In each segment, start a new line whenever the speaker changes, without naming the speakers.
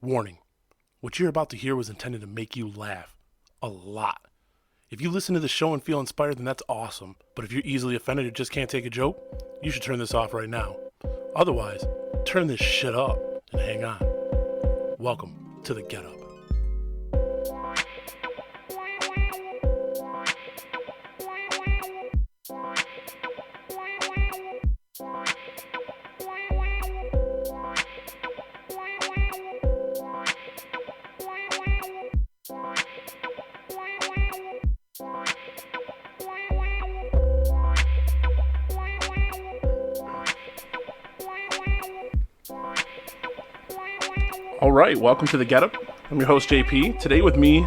Warning, what you're about to hear was intended to make you laugh. A lot. If you listen to the show and feel inspired, then that's awesome. But if you're easily offended or just can't take a joke, you should turn this off right now. Otherwise, turn this shit up and hang on. Welcome to the Get Up. All right, welcome to the Get Up. I'm your host, JP. Today with me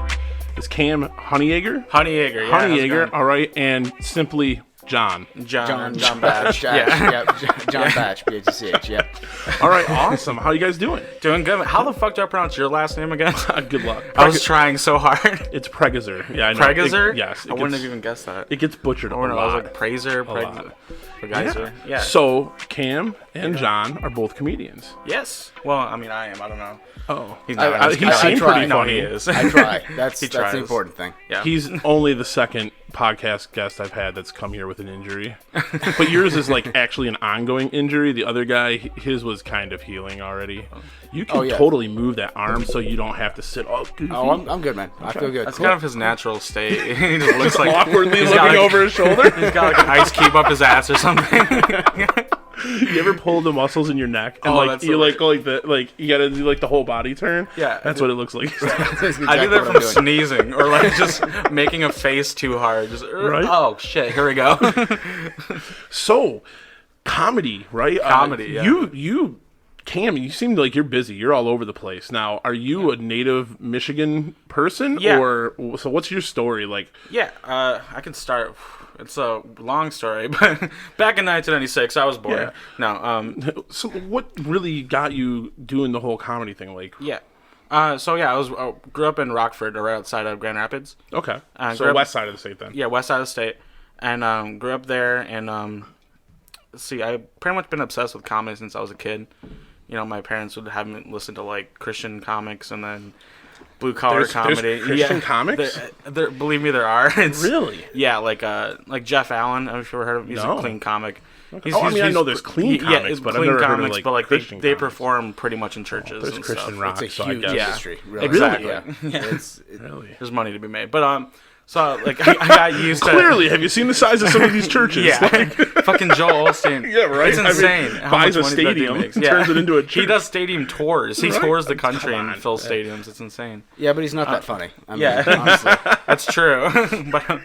is Cam Honeyager.
Honeyager, yeah.
Honeyager, all right, and simply John.
John Batch.
Yeah. John Batch, B-H-C-H, yeah.
All right, awesome. How you guys doing?
Doing good. How the fuck do I pronounce your last name again?
Good luck.
I was trying so hard.
It's Pregazer. Yeah, I know.
Pregazer?
Yes.
I wouldn't have even guessed that.
It gets butchered a lot.
I was like Praiser, Yeah.
So, Cam and John are both comedians.
Yes. Well, I mean, I am. I don't know.
Oh.
He's not.
He seems pretty
No,
funny.
he is.
I try. That's
He
the
tries.
important thing.
Yeah.
He's only the second podcast guest I've had that's come here with an injury. But yours is like actually an ongoing injury. The other guy, his was kind of healing already. You can totally move that arm so you don't have to sit all goofy.
Oh, I'm good, man. I feel good.
That's kind of his natural state. He just looks like
awkwardly
he's
looking
got, like,
over his shoulder.
He's got like an ice cube up his ass or something.
You ever pull the muscles in your neck and you go like that, like you gotta do like the whole body turn?
Yeah.
That's what it looks like.
I do that from sneezing or like just making a face too hard. Just
Right?
Oh shit! Here we go.
So, comedy, right?
Comedy, yeah.
You, Cam, you seem like you're busy. You're all over the place. Now, are you a native Michigan person?
Yeah.
So what's your story? Like,
Yeah, I can start. It's a long story, but back in 1996, I was born.
Yeah.
No,
so what really got you doing the whole comedy thing? Like,
yeah. I grew up in Rockford, right outside of Grand Rapids.
okay,
grew
so
up-
west side of the state then.
Yeah, west side of the state, and grew up there. And I've pretty much been obsessed with comedy since I was a kid. You know, my parents would have me listen to like Christian comics and then blue collar comedy.
There's Christian comics?
There, believe me, there are.
Really?
Yeah, like Jeff Allen. I've ever heard of him. He's
No.
a clean comic.
Okay. I know there's clean comics,
it's
but
clean
I've never
comics,
heard of like
but like
Christian
they
comics.
perform pretty much in churches.
There's
and
Christian
stuff.
rock,
It's
so
a
I
huge
guess.
industry. Really.
Exactly.
Yeah.
Really?
There's money to be made, but so like I got used to.
Clearly, have you seen the size of some of these churches?
Yeah,
Like,
fucking Joel Osteen.
Yeah, right.
It's insane. how
buys
much
a
money that dude
stadium,
makes.
turns it into a
He
church.
does stadium tours. He
Right.
tours the country
Come on.
and fills stadiums. It's insane.
Yeah, but he's not that funny. I mean,
yeah.
honestly.
That's true. But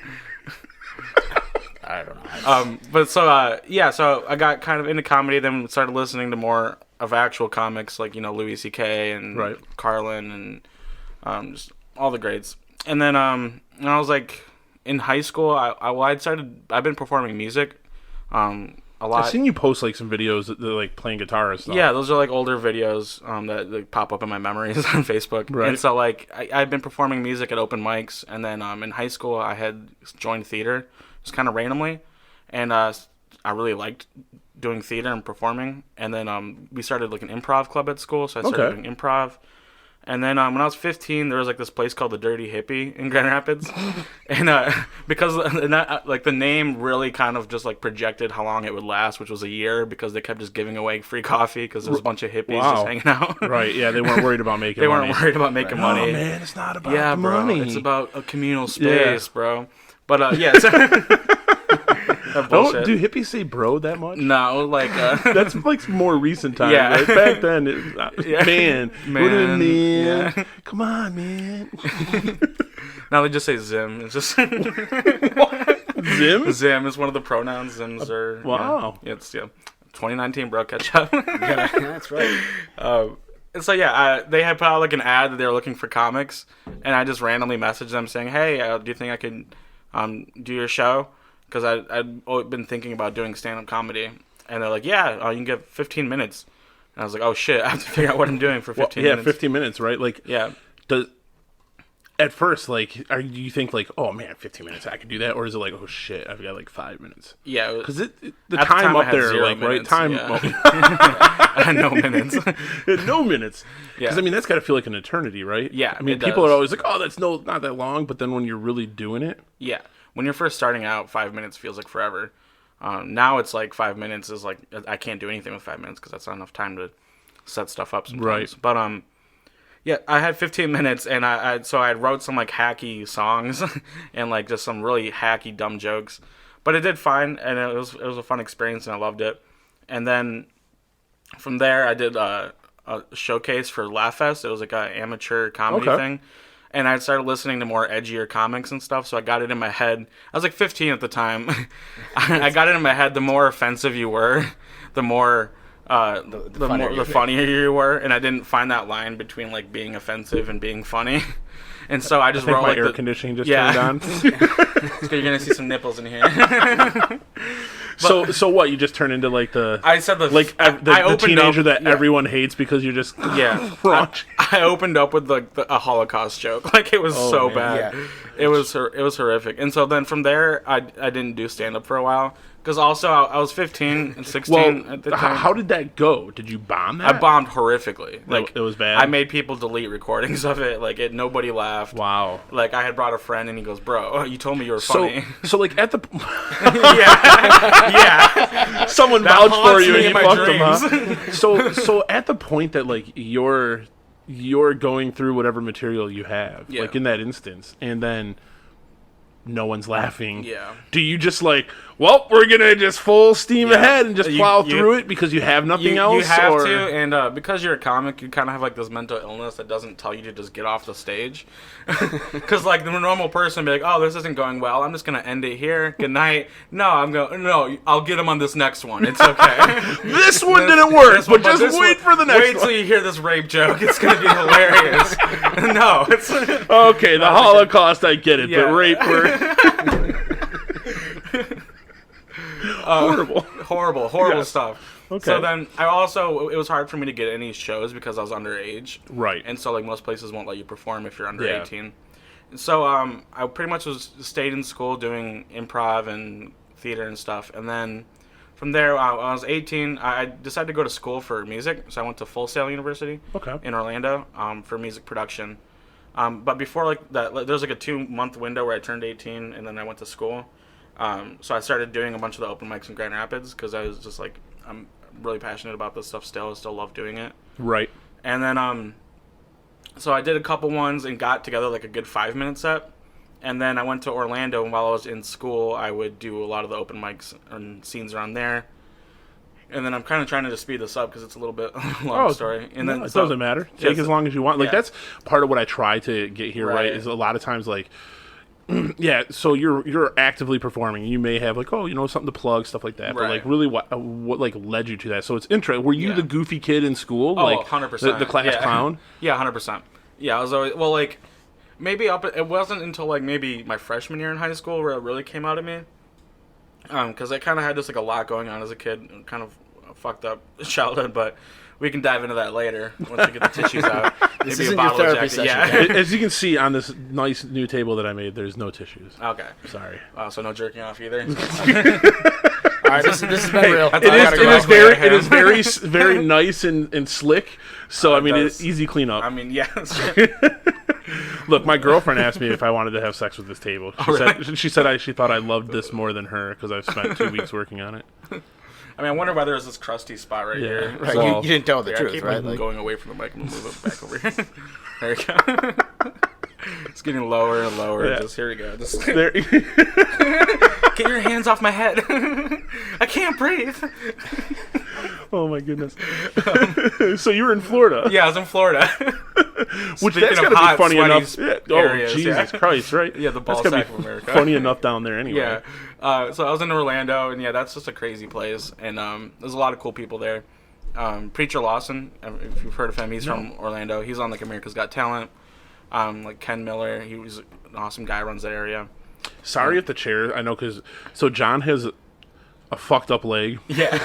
I don't know.
but so I got kind of into comedy. Then started listening to more of actual comics, like Louis C.K. and
Right.
Carlin and just all the greats. And then and I was like in high school, I've been performing music a lot.
I've seen you post like some videos that they're like playing guitar and stuff.
Yeah, those are like older videos that like, pop up in my memories on Facebook.
Right.
And so like I've been performing music at open mics, and then in high school I had joined theater just kind of randomly, and I really liked doing theater and performing. And then we started like an improv club at school, so I started doing improv. And then when I was 15, there was like this place called the Dirty Hippie in Grand Rapids, and because the name really kind of just like projected how long it would last, which was a year, because they kept just giving away free coffee because there was a bunch of hippies just hanging out.
Right. Yeah, they weren't worried about making.
They
money.
weren't worried about making money.
Oh man, it's not about the
bro,
money.
it's about a communal space, bro. But yeah. So,
Do hippies say bro that much?
No, like
That's like more recent times.
Yeah.
Right? Back then, man, what a man.
yeah.
Come on, man.
now they just say Zim. It's just
Zim?
Zim is one of the pronouns. Zims are
Wow.
Yeah, it's 2019, bro. Catch up.
Yeah, that's right.
And so they had put out like an ad that they were looking for comics, and I just randomly messaged them saying, "Hey, do you think I could do your show?" Because I'd been thinking about doing stand-up comedy, and they're like, "Yeah, you can get 15 minutes." And I was like, "Oh shit, I have to figure out what I'm doing for 15 minutes."
Yeah, 15 minutes, right? Like,
Yeah.
at first, like, do you think like, oh man, 15 minutes, I could do that, or is it like, oh shit, I've got like 5 minutes?
Yeah,
Because the
at the
time
I
up
had
there,
0
like
minutes,
right time,
yeah. I had no minutes.
no minutes. Because
Yeah.
I mean, that's got to feel like an eternity, right?
Yeah,
I mean,
it
people
does.
are always like, oh, that's not that long, but then when you're really doing it,
Yeah, when you're first starting out, 5 minutes feels like forever. Now it's like 5 minutes is like I can't do anything with 5 minutes because that's not enough time to set stuff up sometimes.
Right.
But yeah, I had 15 minutes and I wrote some like hacky songs and like just some really hacky dumb jokes, but it did fine and it was a fun experience and I loved it. And then from there I did a showcase for Laugh Fest. It was like an amateur comedy
Okay.
thing. And I started listening to more edgier comics and stuff, so I got it in my head. I was like 15 at the time. I got it in my head. The more offensive you were, the more the funnier you were, and I didn't find that line between like being offensive and being funny. And so I just
I think
wrote
my
like
air conditioning just
yeah.
turned on.
You're gonna see some nipples in here.
So what? You just turn into like the
I said the
teenager that
yeah.
everyone hates because you're just
Yeah,
raunchy.
I opened up with a Holocaust joke. Like it was so
man.
bad.
Yeah.
It was horrific. And so then from there, I didn't do stand up for a while because also I was 15 and 16
Well,
at the time.
how did that go? Did you bomb that?
I bombed horrifically. Like
it was bad?
I made people delete recordings of it. Like nobody laughed.
Wow.
Like I had brought a friend and he goes, "Bro, you told me you were
So,
funny."
so like at the
yeah.
someone
That
vouched for
haunts
you
me
and you
in my
fucked them,
dreams.
huh? So at the point that like you're going through whatever material you have,
Yeah.
like in that instance, and then no one's laughing.
Yeah.
Do you just like, well, we're gonna just full steam
Yeah.
ahead and just
You-
plow
you-
through it because you have nothing else?
You have
or?
to, and because you're a comic, you kind of have like this mental illness that doesn't tell you to just get off the stage. Because like the normal person be like, "Oh, this isn't going well. I'm just gonna end it here. Good night." No, I'll get him on this next one. It's okay.
This one didn't work,
This one-
but just
this
wait
one-
for the next
Wait
one.
till you hear this rape joke. It's gonna be hilarious. No, it's
Okay, the Holocaust, I get it,
Yeah.
but rape, horrible.
horrible
Yes.
stuff.
Okay.
So then it was hard for me to get any shows because I was underage.
Right.
And so like most places won't let you perform if you're under
Yeah.
18. So I pretty much stayed in school doing improv and theater and stuff. And then from there, when I was 18, I decided to go to school for music. So I went to Full Sail University
Okay.
in Orlando for music production. But before like that, there's like a 2-month window where I turned 18 and then I went to school. So I started doing a bunch of the open mics in Grand Rapids because I was just like, I'm really passionate about this stuff still. I still love doing it.
Right.
And then so I did a couple ones and got together like a good 5-minute set. And then I went to Orlando, and while I was in school, I would do a lot of the open mics and scenes around there. And then I'm kind of trying to just speed this up because it's a little bit long story. And then
it doesn't matter. Take
yes,
as long as you want. Like
yeah.
that's part of what I try to get here. Right,
Right.
is a lot of times like, yeah. So you're actively performing. You may have like, something to plug, stuff like that. But
Right.
like, really, what like led you to that? So it's interesting. Were you
Yeah.
the goofy kid in school?
Oh,
like
100%.
the class
Yeah.
clown.
Yeah, 100%. Yeah, I was always like maybe it wasn't until like maybe my freshman year in high school where it really came out of me. Because I kind of had just like a lot going on as a kid, kind of fucked up childhood, but we can dive into that later once we get the tissues out.
This
Maybe
isn't
a
your
bottle of
therapy
Jack.
session,
Yeah.
As you can see on this nice new table that I made, there's no tissues.
Okay.
Sorry.
So no jerking off either.
All right, this has been real.
That's
It
all I
is.
gotta
It
go
is
off
very.
later.
It is very. Very nice and slick. So I mean,
does.
it's easy cleanup.
I mean, yeah.
Look, my girlfriend asked me if I wanted to have sex with this table. She said she thought I loved this more than her because I've spent 2 weeks working on it.
I mean, I wonder why there's this crusty spot right here.
Right,
Well,
you didn't tell the
I
truth,
keep
right?
going away from the mic. I'm gonna move it back over here. There we go. It's getting lower and lower.
Yeah.
Just here we go. Just
There,
get your hands off my head. I can't breathe.
oh my goodness! So you were in Florida,
Yeah, I was in Florida.
which
Speaking
that's
of
gotta
hot,
be funny
sweaty
enough. Yeah. Oh
areas,
Jesus
yeah.
Christ! Right?
Yeah, the ball
that's gotta
sack
be
of America.
funny enough down there anyway.
Yeah. So I was in Orlando, and yeah, that's just a crazy place. And there's a lot of cool people there. Preacher Lawson, if you've heard of him, he's from Orlando. He's on like America's Got Talent. Like Ken Miller, he was an awesome guy, runs that area.
Sorry if the chair. I know because John has a fucked up leg.
Yeah.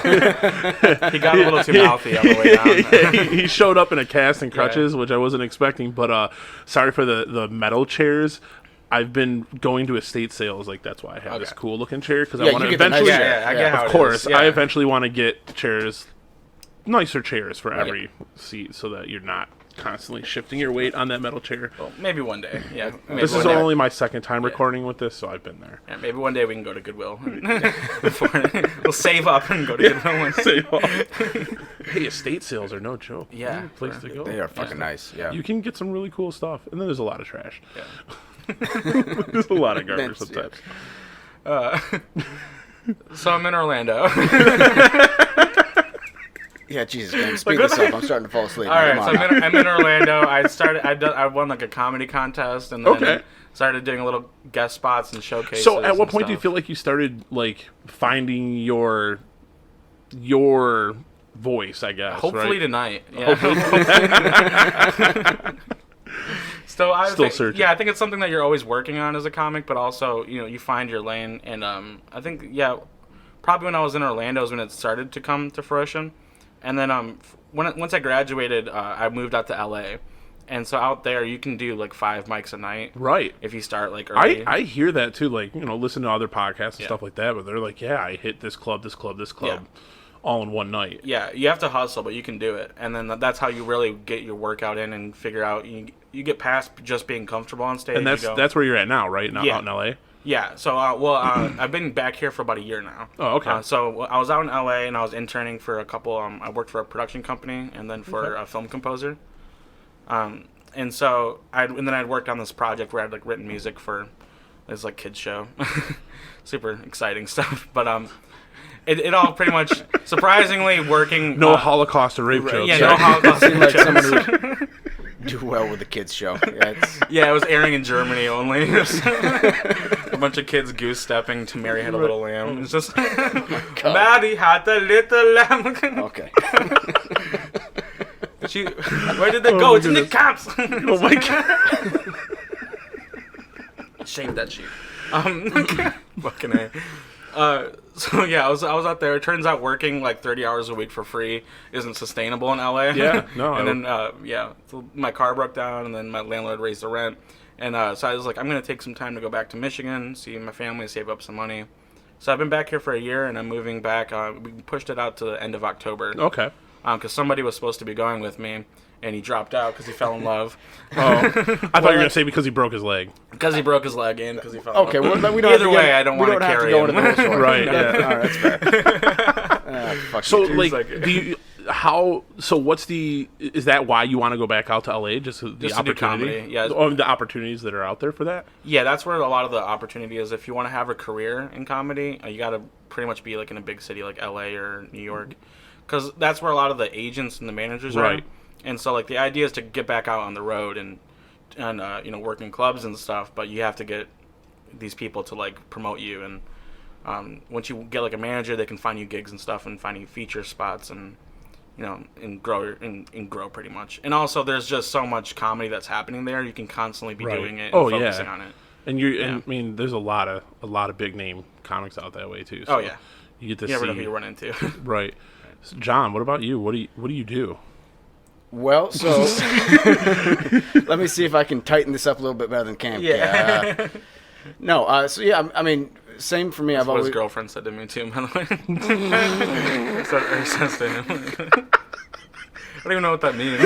He got a little too mouthy on the way down.
He showed up in a cast and crutches, which I wasn't expecting. But sorry for the metal chairs. I've been going to estate sales. Like, that's why I have this cool looking chair, because I want to eventually.
I get how
of
it
course,
is. Yeah.
I eventually want to get chairs, nicer chairs for every seat, so that you're not constantly shifting your weight on that metal chair.
Well, maybe one day. Yeah. Maybe
This is
one day.
only my second time recording with this, so I've been there.
Yeah, maybe one day we can go to Goodwill. We'll save up and go to Goodwill one day.
Save up. Hey, estate sales are no joke.
Yeah.
They're a place to go.
They are fucking nice. Yeah.
You can get some really cool stuff, and then there's a lot of trash.
Yeah.
There's a lot of garbage sometimes.
So I'm in Orlando.
Yeah, Jesus, man. Speed this up. I'm starting to fall asleep.
All right, so I'm in Orlando. I won like a comedy contest, and then started doing little guest spots and showcases.
So, at what
and
point do you
stuff.
feel like you started like finding your voice? I guess.
Hopefully
right?
tonight. Yeah. Still
searching.
Yeah, I think it's something that you're always working on as a comic, but also you find your lane. And I think probably when I was in Orlando is when it started to come to fruition. And then once I graduated, I moved out to LA. And so out there, you can do like 5 mics a night.
Right.
If you start like early.
I hear that too, like, listen to other podcasts and stuff like that, but they're like, I hit this club, all in one night.
Yeah, you have to hustle, but you can do it. And then that's how you really get your workout in and figure out, you get past just being comfortable on stage.
And that's where you're at now, right? Out in LA?
Yeah, so, I've been back here for about a year now.
Oh, okay.
So I was out in LA and I was interning for a couple, I worked for a production company and then for a film composer. And so then I'd worked on this project where I'd like written music for this like kids show. Super exciting stuff. But it all pretty much surprisingly working.
No Holocaust or rape jokes.
Yeah, no Holocaust or rape
like
jokes.
someone who do well with the kids show.
Yeah, it was airing in Germany only. A bunch of kids goose stepping to Mary Had a Little Lamb. It's just Mary had a little lamb.
Okay.
Where did they go? It's in the camps.
Oh my god.
Shave that sheep. Fucking A. So yeah, I was out there. It turns out working like 30 hours a week for free isn't sustainable in LA.
Yeah, no.
And then so my car broke down, and then my landlord raised the rent, and so I was like, I'm gonna take some time to go back to Michigan, see my family, save up some money. So I've been back here for a year, and I'm moving back. We pushed it out to the end of October.
Okay.
Because somebody was supposed to be going with me, and he dropped out because he fell in love.
Oh, I thought you were gonna say because he broke his leg.
Because he broke his leg and because he fell in
Okay,
love.
well, we don't
Either
have to
way,
get,
I don't want to carry
go
him.
into the whole story.
Right,
No,
yeah.
All right, that's fair. Fuck
So
you.
like, do you what's is that why you want to go back out to LA? Just the
Just to do
opportunity?
comedy, yeah.
Or the opportunities that are out there for that?
Yeah, that's where a lot of the opportunity is. If you want to have a career in comedy, you got to pretty much be like in a big city like LA or New York, because that's where a lot of the agents and the managers are. And so like the idea is to get back out on the road and work in clubs and stuff, but you have to get these people to like promote you, and once you get like a manager, they can find you gigs and stuff and find you feature spots and and grow pretty much. And also there's just so much comedy that's happening there, you can constantly be doing it and focusing on it.
And and I mean, there's a lot of big name comics out that way too. So you get to see.
You never know who you run into.
Right. So John, what about you? What do you do?
Well, so let me see if I can tighten this up a little bit better than Cam.
Yeah.
So yeah, I mean, same for me.
That's
I've
what
always
his girlfriend said to me too, by the way. says to him. I don't even know what that means.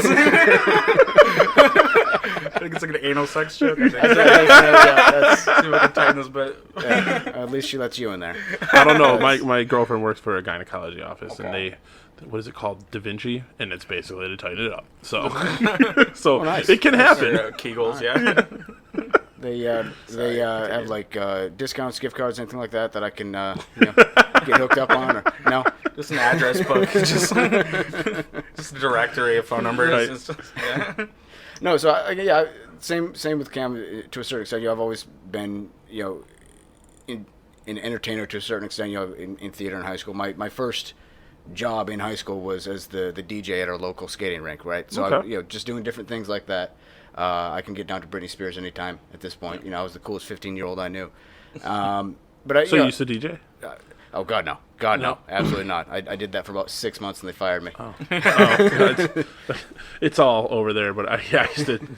I think it's like an anal sex joke. I think. See if I can tighten this bit.
At least she lets you in there.
I don't know. My girlfriend works for a gynecology office, and what is it called? Da Vinci, and it's basically to tighten it up. So,
nice.
It can happen.
Kegels, yeah.
They have like discounts, gift cards, anything like that I can get hooked up on, or no?
Just an address book, just a directory of phone numbers.
Right.
It's just, yeah.
No, so same with Cam to a certain extent. I've always been an entertainer to a certain extent. In theater in high school. My first job in high school was as the DJ at our local skating rink, right? So just doing different things like that. I can get down to Britney Spears anytime at this point. I was the coolest 15-year-old I knew. But
you used to DJ?
Oh God, no. God, no, absolutely not. I did that for about 6 months and they fired me.
Oh, it's all over there. But I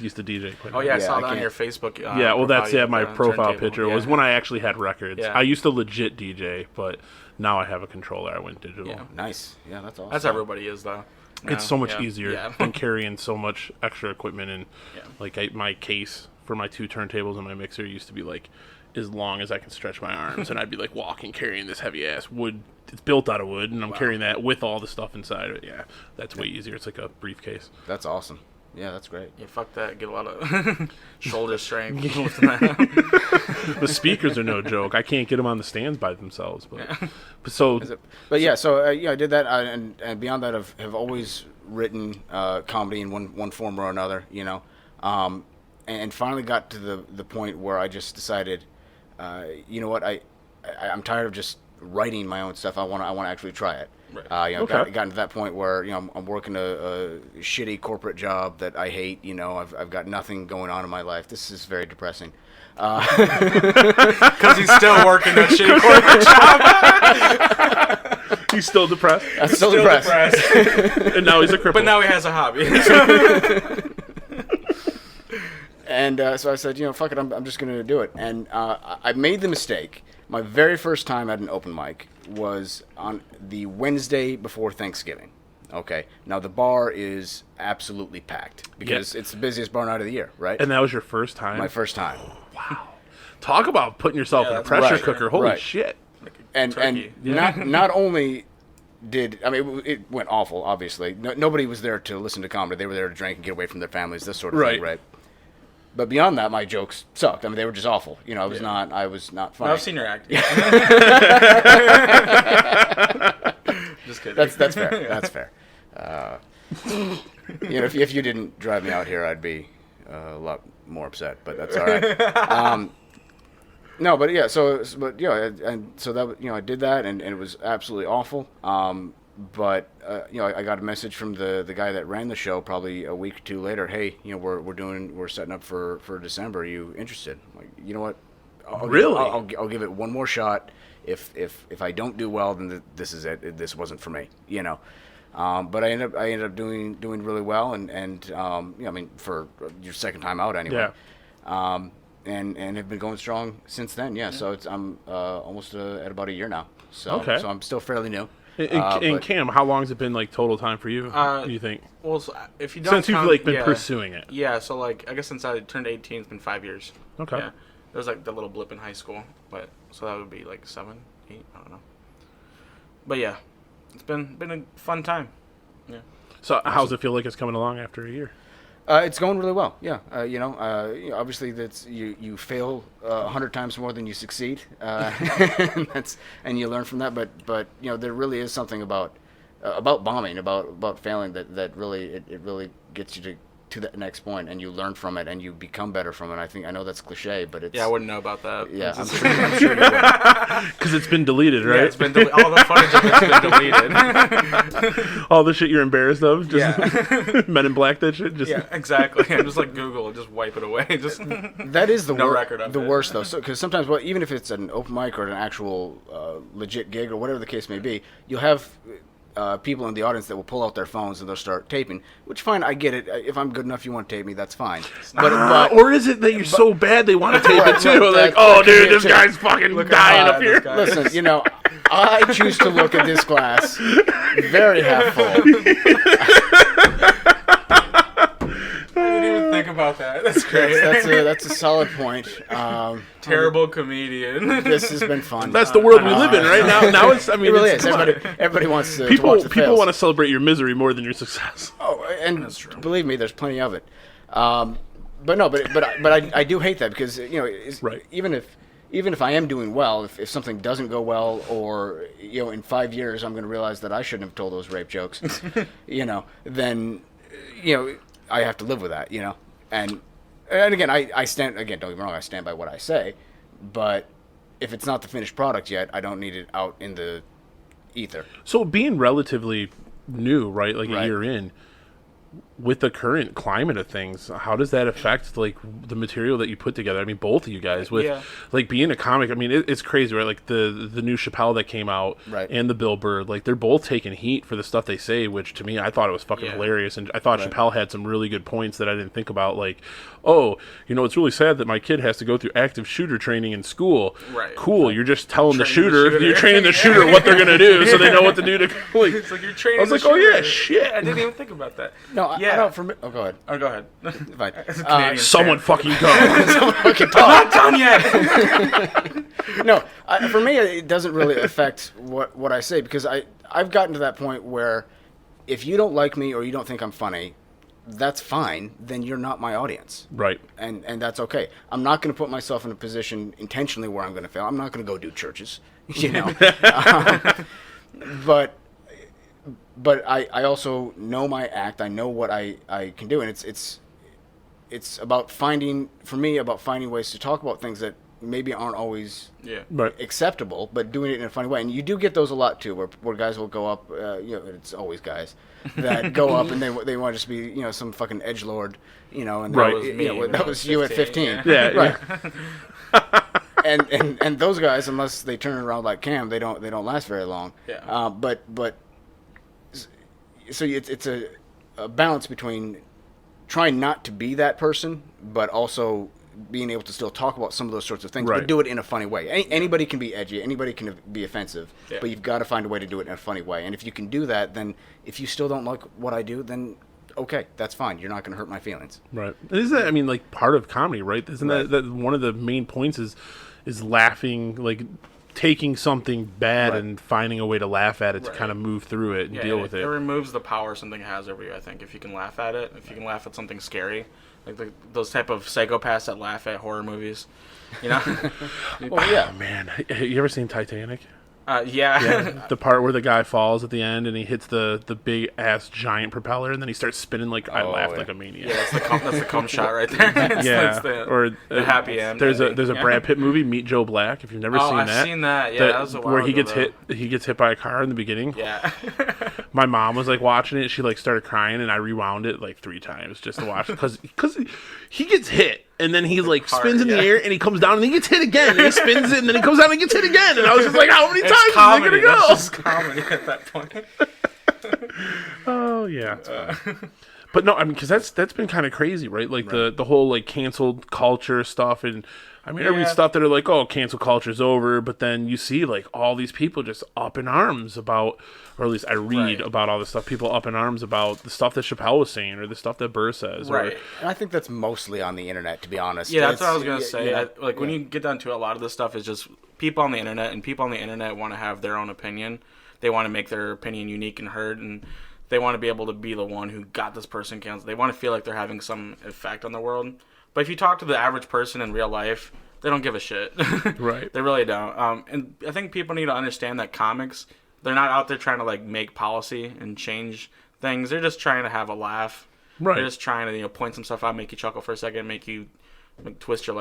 used to DJ quite.
Oh yeah, I
Yeah,
saw
I
that on
can't-
your Facebook.
Yeah, well, that's my profile
turntable.
picture
Yeah.
was when I actually had records.
Yeah.
I used to legit DJ, but now I have a controller. I went digital.
Yeah.
Nice. Yeah, that's awesome.
That's how everybody is though.
It's so much easier
Yeah.
than carrying so much extra equipment. And
Yeah.
like my case for my 2 turntables and my mixer used to be like as long as I can stretch my arms, and I'd be like walking carrying this heavy ass wood. It's built out of wood, and I'm carrying that with all the stuff inside of it. Yeah, that's way easier. It's like a briefcase.
That's awesome. Yeah, that's great.
Yeah, fuck that. Get a lot of shoulder strength.
The speakers are no joke. I can't get them on the stands by themselves. But so
But yeah, so I did that, and beyond that, have always written comedy in one form or another, and finally got to the point where I just decided, you know what, I'm tired of just writing my own stuff. I want to actually try it.
Right.
Gotten to that point where I'm working a shitty corporate job that I hate. I've got nothing going on in my life. This is very depressing.
Because he's still working that shitty corporate job.
he's still depressed,
I'm still depressed.
and now he's a cripple.
But now he has a hobby.
And so I said, fuck it, I'm just going to do it. And I made the mistake. My very first time at an open mic was on the Wednesday before Thanksgiving. Okay. Now, the bar is absolutely packed because it's the busiest bar night of the year, right?
And that was your first time?
My first time.
Wow. Talk about putting yourself in a
that's
pressure
right.
cooker. Holy
Right.
shit.
And
Turkey.
not only did, it went awful, obviously. Nobody was there to listen to comedy. They were there to drink and get away from their families, this sort of thing, right? But beyond that, my jokes sucked. They were just awful. I was not funny.
I've seen your act. Just kidding.
That's fair. That's fair. If you didn't drive me out here, I'd be a lot more upset. But that's all right. No, but yeah. So that I did that, and it was absolutely awful. But I got a message from the guy that ran the show probably a week or two later. Hey, we're setting up for December. Are you interested? I'm like, you know what?
Really?
I'll give it one more shot. If I don't do well, then this is it. This wasn't for me. But I ended up doing really well, and for your second time out anyway.
Yeah.
And have been going strong since then. Yeah. So I'm almost at about a year now. So
Okay.
So I'm still fairly new.
And
But-
Cam, how long has it been like total time for you? Do you think?
Well, so if you don't
Since you've
count,
been pursuing it.
Yeah, so I guess since I turned 18, it's been 5 years.
Okay.
Yeah. There was the little blip in high school, but so that would be 7, 8, I don't know. But yeah, it's been a fun time. Yeah.
So how's it feel like it's coming along after a year?
It's going really well. Yeah. Obviously that's you fail 100 times more than you succeed, and you learn from that. But there really is something about bombing, about failing that really it really gets you to that next point, and you learn from it, and you become better from it. I know that's cliche, but it's
Yeah, I wouldn't know about that.
yeah. I'm sure you would.
Because it's been deleted, right?
Yeah, it's been all the footage of it's been deleted.
All the shit you're embarrassed of. Just
Yeah.
Men in Black that shit. Just
Yeah, exactly. I'm just Google and just wipe it away. Just
That is the
No record of
the
it.
worst though, because sometimes, even if it's an open mic or an actual legit gig or whatever the case may be, you'll have people in the audience that will pull out their phones and they'll start taping. Which fine, I get it. If I'm good enough, you want to tape me, that's fine. But
or is it that you're so bad they want to tape it too?
Right,
Oh,
that could be
dude,
it
this
too.
guy's fucking
Look
dying
how
up here.
this guy-
listen, I choose to look at this glass very half full.
I didn't even think about that. That's great.
That's a solid point.
Terrible comedian.
This has been fun.
That's the world we live in right now. Now it's. I mean,
It really
it's,
is.
come on.
Everybody wants to
People
watch the fails.
want to celebrate your misery more than your success.
Oh, and believe me, there's plenty of it. But I do hate that because
Right.
even if I am doing well, if something doesn't go well, or in 5 years I'm going to realize that I shouldn't have told those rape jokes, then I have to live with that, and again I stand, don't get me wrong, I stand by what I say, but if it's not the finished product yet, I don't need it out in the ether.
So being relatively new, right, like a
Right.
year in, with the current climate of things, how does that affect like the material that you put together? I mean, both of you guys with like being a comic. I mean, it's crazy, right? Like the new Chappelle that came out,
right,
and the Bill Burr, like they're both taking heat for the stuff they say, which to me I thought it was fucking hilarious, and I thought Chappelle had some really good points that I didn't think about, like, oh, you know, it's really sad that my kid has to go through active shooter training in school.
Right.
Cool, you're just telling the shooter, you're training the shooter what they're gonna do, so they know what to do to like.
It's like you're training.
I was like, oh yeah, shit.
I didn't even think about that.
No, I don't. For me, oh, go ahead.
Oh, go ahead.
Fine.
Someone fucking go.
Someone fucking
I'm
talk.
not done yet.
No, for me, it doesn't really affect what I say, because I've gotten to that point where if you don't like me or you don't think I'm funny, that's fine. Then you're not my audience.
Right.
And that's okay. I'm not going to put myself in a position intentionally where I'm going to fail. I'm not going to go do churches, you know. But I also know my act. I know what I can do, and it's about finding ways to talk about things that maybe aren't always acceptable, but doing it in a funny way. And you do get those a lot too, where guys will go up. It's always guys that go up and they want to just be some fucking edgelord, and that was you at 15,
yeah,
right. And those guys, unless they turn around like Cam, they don't last very long.
Yeah.
So it's a balance between trying not to be that person, but also being able to still talk about some of those sorts of things, but do it in a funny way. Anybody can be edgy, anybody can be offensive, but you've got to find a way to do it in a funny way. And if you can do that, then if you still don't like what I do, then okay, that's fine. You're not going to hurt my feelings.
Right. And isn't that, I mean, like part of comedy, right? Isn't that one of the main points is laughing, like taking something bad and finding a way to laugh at it to kind of move through it and deal with it.
It removes the power something has over you, I think, if you can laugh at it, if you can laugh at something scary. Like those type of psychopaths that laugh at horror movies, Well,
yeah. Oh, man, have you ever seen Titanic?
Yeah.
The part where the guy falls at the end and he hits the big ass giant propeller and then he starts spinning like I laughed like a maniac.
Yeah, that's the cum shot right there. It's
or
the happy end.
There's a Brad Pitt movie, Meet Joe Black. If you've never seen that,
I've seen that. Yeah, that was a while
where he
ago,
gets hit by a car in the beginning.
Yeah.
My mom was like watching it. She like started crying and I rewound it like 3 times just to watch it because he gets hit. And then he like spins in the air and he comes down and he gets hit again and he spins it and then he comes down and gets hit again. And I was just like, how many times is it going to go?
It's just comedy at that point.
Oh, yeah. But no, I mean, because that's been kind of crazy, right? Like the whole like canceled culture stuff. And I mean, every stuff that are like, oh, cancel culture's over. But then you see like all these people just up in arms about, or at least I read about all this stuff, people up in arms about the stuff that Chappelle was saying or the stuff that Burr says.
Right.
And I think that's mostly on the internet, to be honest.
Yeah, that's what I was going to say. When you get down to it, a lot of this stuff is just people on the internet, and people on the internet want to have their own opinion. They want to make their opinion unique and heard, and they want to be able to be the one who got this person canceled. They want to feel like they're having some effect on the world. But if you talk to the average person in real life, they don't give a shit.
Right.
They really don't. And I think people need to understand that comics, they're not out there trying to like make policy and change things. They're just trying to have a laugh.
Right.
They're just trying to point some stuff out, make you chuckle for a second, make you twist your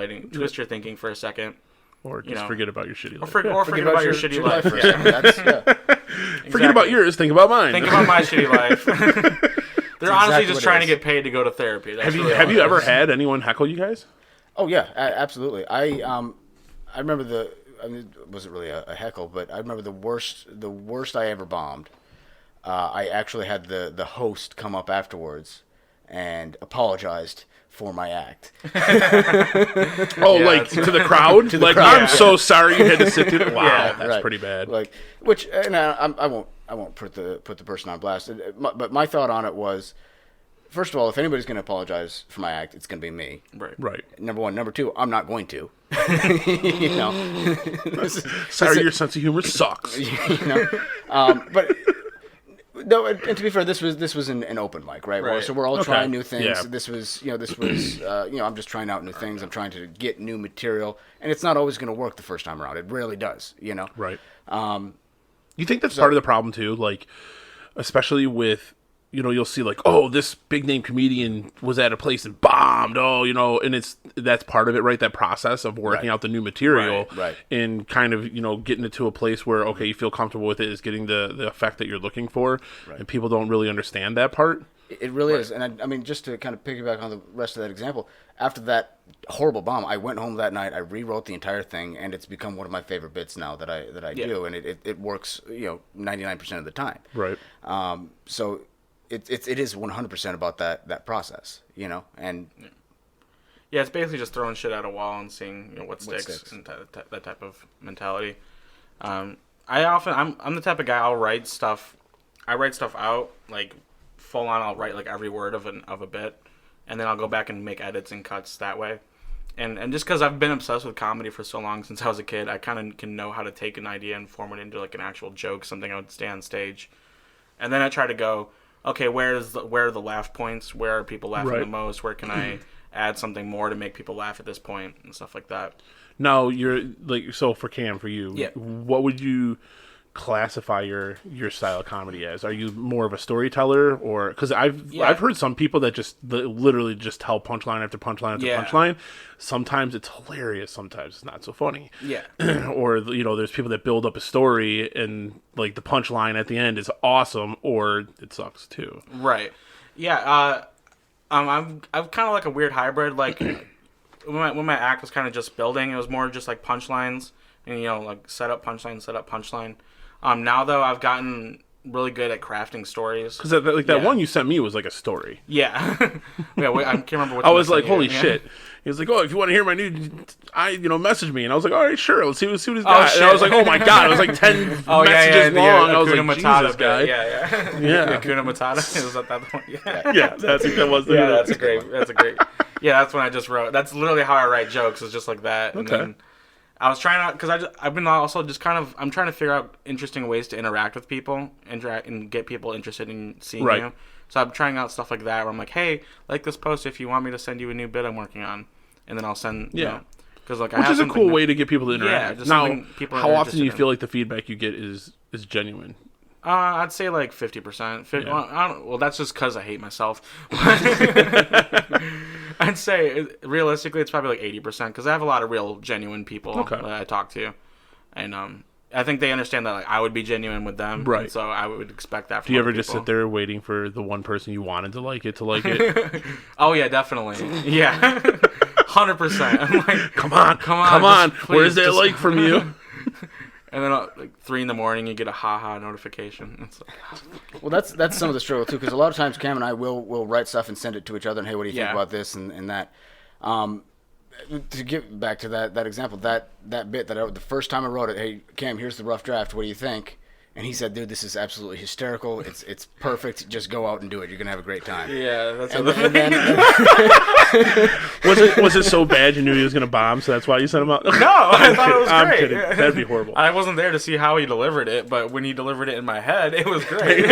thinking for a second.
Or just forget about your shitty life.
Or forget about your shitty life.
For a second.
Exactly.
Forget about yours, think about mine.
Think about my shitty life. They're honestly just trying to get paid to go to therapy. That's
have you ever had anyone heckle you guys?
Oh yeah, absolutely. I remember it wasn't really a heckle, but I remember the worst I ever bombed. I actually had the host come up afterwards and apologized for my act.
To the crowd? I'm so sorry you had to sit through that. Wow, that's pretty bad.
And I won't put the person on blast. But my thought on it was, first of all, if anybody's going to apologize for my act, it's going to be me.
Right.
Number one. Number two, I'm not going to.
Sorry, your sense of humor sucks.
But no, and to be fair, this was an open mic, right? So we're all trying new things. Yeah. This was I'm just trying out new things. I'm trying to get new material, and it's not always going to work the first time around. It rarely does,
Right. You think that's part of the problem too? Like, especially with, you'll see like, oh, this big name comedian was at a place and bombed. Oh, and that's part of it, right? That process of working out the new material, and kind of getting it to a place where you feel comfortable with it is getting the effect that you're looking for, and people don't really understand that part.
It really is. And I mean, just to kind of piggyback on the rest of that example, after that horrible bomb, I went home that night, I rewrote the entire thing, and it's become one of my favorite bits now that I do, and it works, 99% of the time.
Right.
So it is 100% about that process, and
Yeah, it's basically just throwing shit at a wall and seeing what sticks. And that type of mentality. I'm the type of guy, I'll write stuff. I write stuff out like full on. I'll write like every word of a bit, and then I'll go back and make edits and cuts that way. And just because I've been obsessed with comedy for so long since I was a kid, I kind of can know how to take an idea and form it into like an actual joke, something I would say on stage. And then I try to go, okay, where are the laugh points? Where are people laughing the most? Where can I add something more to make people laugh at this point and stuff like that?
Now, you're like, so for Cam, for you,
Yeah.
what would you classify your style of comedy as? Are you more of a storyteller, or because I've heard some people that just literally just tell punchline after punchline after punchline. Sometimes it's hilarious, sometimes it's not so funny.
Yeah.
Or there's people that build up a story and like the punchline at the end is awesome, or it sucks too.
Right. Yeah. I'm kind of like a weird hybrid. Like when my act was kind of just building, it was more just like punchlines and like set up punchline. Now though, I've gotten really good at crafting stories.
Because that one you sent me was like a story.
Yeah. I can't remember what.
I was like, holy shit. He was like, oh, if you want to hear my new, message me. And I was like, all right, sure. Let's see what he's got. And I was like, oh my God. It was like 10 messages long. I was like, Jesus, guy.
Yeah. Hakuna Matata. Was that the one? Yeah.
Yeah, that was the
that's a great. Yeah, that's when I just wrote. That's literally how I write jokes. It's just like that.
Okay.
And then I was trying out, because I've been also just I'm trying to figure out interesting ways to interact with people, and get people interested in seeing you. So I'm trying out stuff like that where I'm like, hey, like this post if you want me to send you a new bit I'm working on, and then I'll send. Because
which is a cool way to get people to interact.
Yeah,
now, how often do you feel like the feedback you get is genuine?
I'd say like 50%. Well, that's just because I hate myself. I'd say realistically, it's probably like 80% because I have a lot of real, genuine people that I talk to, and I think they understand that like I would be genuine with them,
right?
So I would expect that. From
Do you ever
people.
just sit there waiting for the one person you wanted to like it?
Oh yeah, definitely. Yeah, 100%. I'm like,
come on. Where's that like from you?
And then like 3 a.m, you get a haha notification. It's like,
well, that's some of the struggle too, because a lot of times Cam and I will write stuff and send it to each other, and hey, what do you think about this and that. To get back to that example, that bit the first time I wrote it, hey Cam, here's the rough draft. What do you think? And he said, dude, this is absolutely hysterical. It's perfect. Just go out and do it. You're going to have a great time.
Yeah, that's
Was it so bad you knew he was going to bomb, so that's why you sent him out?
No, I thought it was great.
I'm kidding. That'd be horrible.
I wasn't there to see how he delivered it, but when he delivered it in my head, it was great.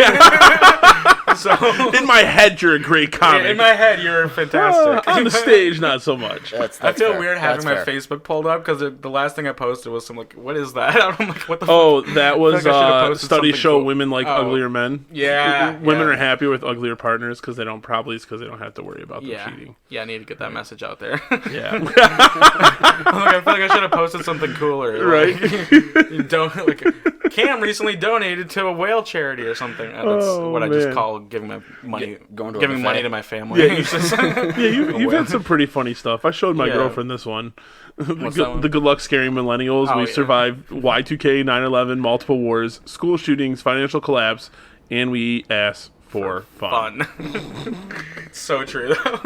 So
in my head, you're a great comic.
In my head, you're fantastic.
On the stage, not so much.
That's
I feel
fair.
weird having
That's
my
fair.
Facebook pulled up because the last thing I posted was some like, what is that? I'm like, what the
Oh,
fuck?
that was
I should've posted
studies
something
show
cool.
women like uglier men.
Yeah.
Women are happier with uglier partners because they don't have to worry about them cheating.
Yeah, I need to get that message out there.
Yeah.
I'm like, I feel like I should have posted something cooler.
Right.
Like, Cam recently donated to a whale charity or something. That's what I just call giving my money, giving money to my family.
Yeah, you've had some pretty funny stuff. I showed my girlfriend this one. The good luck scaring millennials. We survived Y2K, 9/11, multiple wars, school shootings, financial collapse, and we eat ass for fun.
So true, though.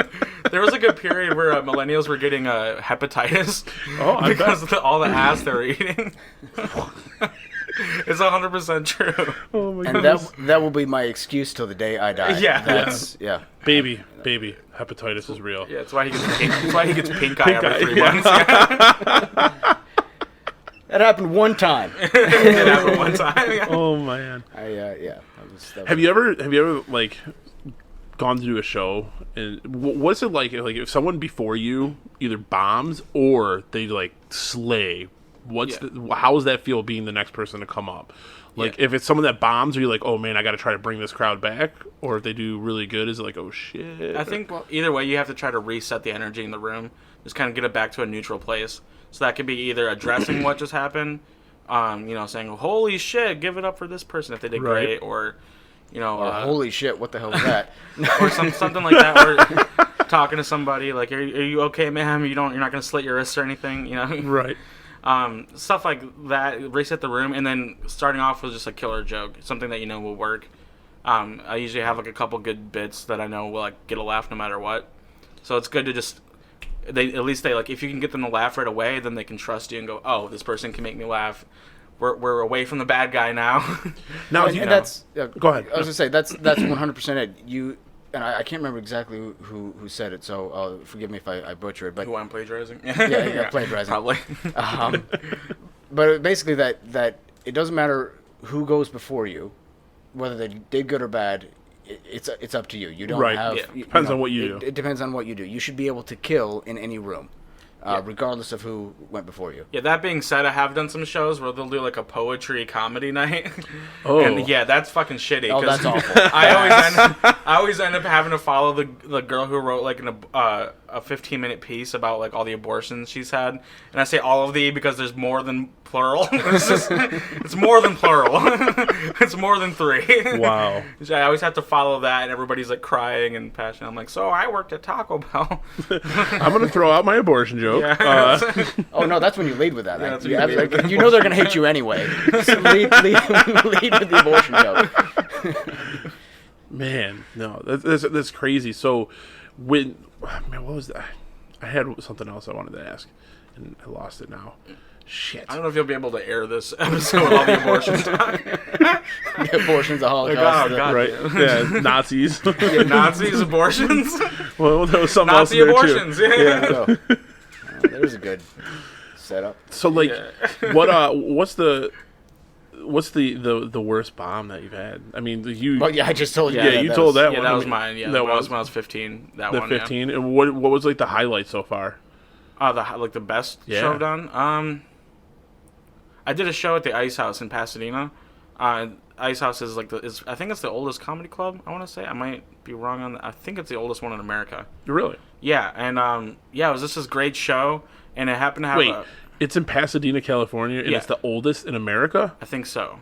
There was a good period where millennials were getting hepatitis because of all the ass they were eating. It's 100% true.
Oh my
And
goodness.
that will be my excuse till the day I die.
Yeah.
Baby, hepatitis is real.
Yeah, that's why he gets pink. That's why he gets pink eye every 3 months.
That happened one time.
It happened one time. Yeah.
Oh man. Have you ever like gone to do a show and what's it like if someone before you either bombs or they like slay? How does that feel being the next person to come up? Like if it's someone that bombs, are you like, oh man, I got to try to bring this crowd back? Or if they do really good, is it like, oh shit?
I think either way, you have to try to reset the energy in the room. Just kind of get it back to a neutral place. So that could be either addressing what just happened, saying, holy shit, give it up for this person if they did great, or you know,
Or holy shit, what the hell was that?
or something like that, or talking to somebody like, are you okay, ma'am? You're not gonna slit your wrists or anything, you know?
Right.
Stuff like that. Reset the room, and then starting off with just a killer joke, something that you know will work. I usually have like a couple good bits that I know will like get a laugh no matter what. So it's good to just at least like, if you can get them to laugh right away, then they can trust you and go, oh, this person can make me laugh. We're away from the bad guy now.
Now,
and that's
go ahead.
I was gonna say that's 100% it. You and I can't remember exactly who said it, so forgive me if I butcher it. But
Who I'm plagiarizing?
yeah, plagiarizing
Probably.
But basically that it doesn't matter who goes before you, whether they did good or bad. It's up to you. You don't
Right.
have.
Yeah.
You
Depends
know,
on what you do.
It depends on what you do. You should be able to kill in any room, regardless of who went before you.
Yeah, that being said, I have done some shows where they'll do like a poetry comedy night.
Oh.
And yeah, that's fucking shitty.
Oh,
'cause
that's awful.
I always end up having to follow the girl who wrote like a 15-minute piece about like all the abortions she's had, and I say all of the because there's more than plural. It's more than plural. It's more than 3.
Wow.
So I always have to follow that, and everybody's like crying and passionate. I'm like, so I worked at Taco Bell.
I'm going to throw out my abortion joke.
Yeah.
Oh no, that's when you lead with that.
Yeah,
Like,
that's when you lead with
you know they're gonna hate you anyway. So lead with the abortion joke.
Man, no, that's crazy. So, man, what was that? I had something else I wanted to ask, and I lost it now. Shit.
I don't know if you'll be able to air this episode with all the abortion talk.
The abortion's a Holocaust.
Oh, God.
Right? Yeah, Nazis.
Yeah, Nazis, abortions.
Well, there was something
Nazi
else in there
abortions,
too.
yeah.
So, there's a good setup.
So, like,
Yeah.
what's the worst bomb that you've had? I mean, you.
Well, yeah, I just told you.
Yeah,
that
you
that
told that
Yeah,
one.
that
I
was
mean,
mine. Yeah,
that
when
was
I was 15. That
the
one.
15. And what was like the highlight so far?
Yeah. The best
Yeah.
show I've done. I did a show at the Ice House in Pasadena. Ice House is like I think it's the oldest comedy club. I want to say. I might be wrong on that. I think it's the oldest one in America.
Really?
Yeah, and it was just this great show, and it happened to have
Wait, it's in Pasadena, California, and
Yeah.
it's the oldest in America?
I think so.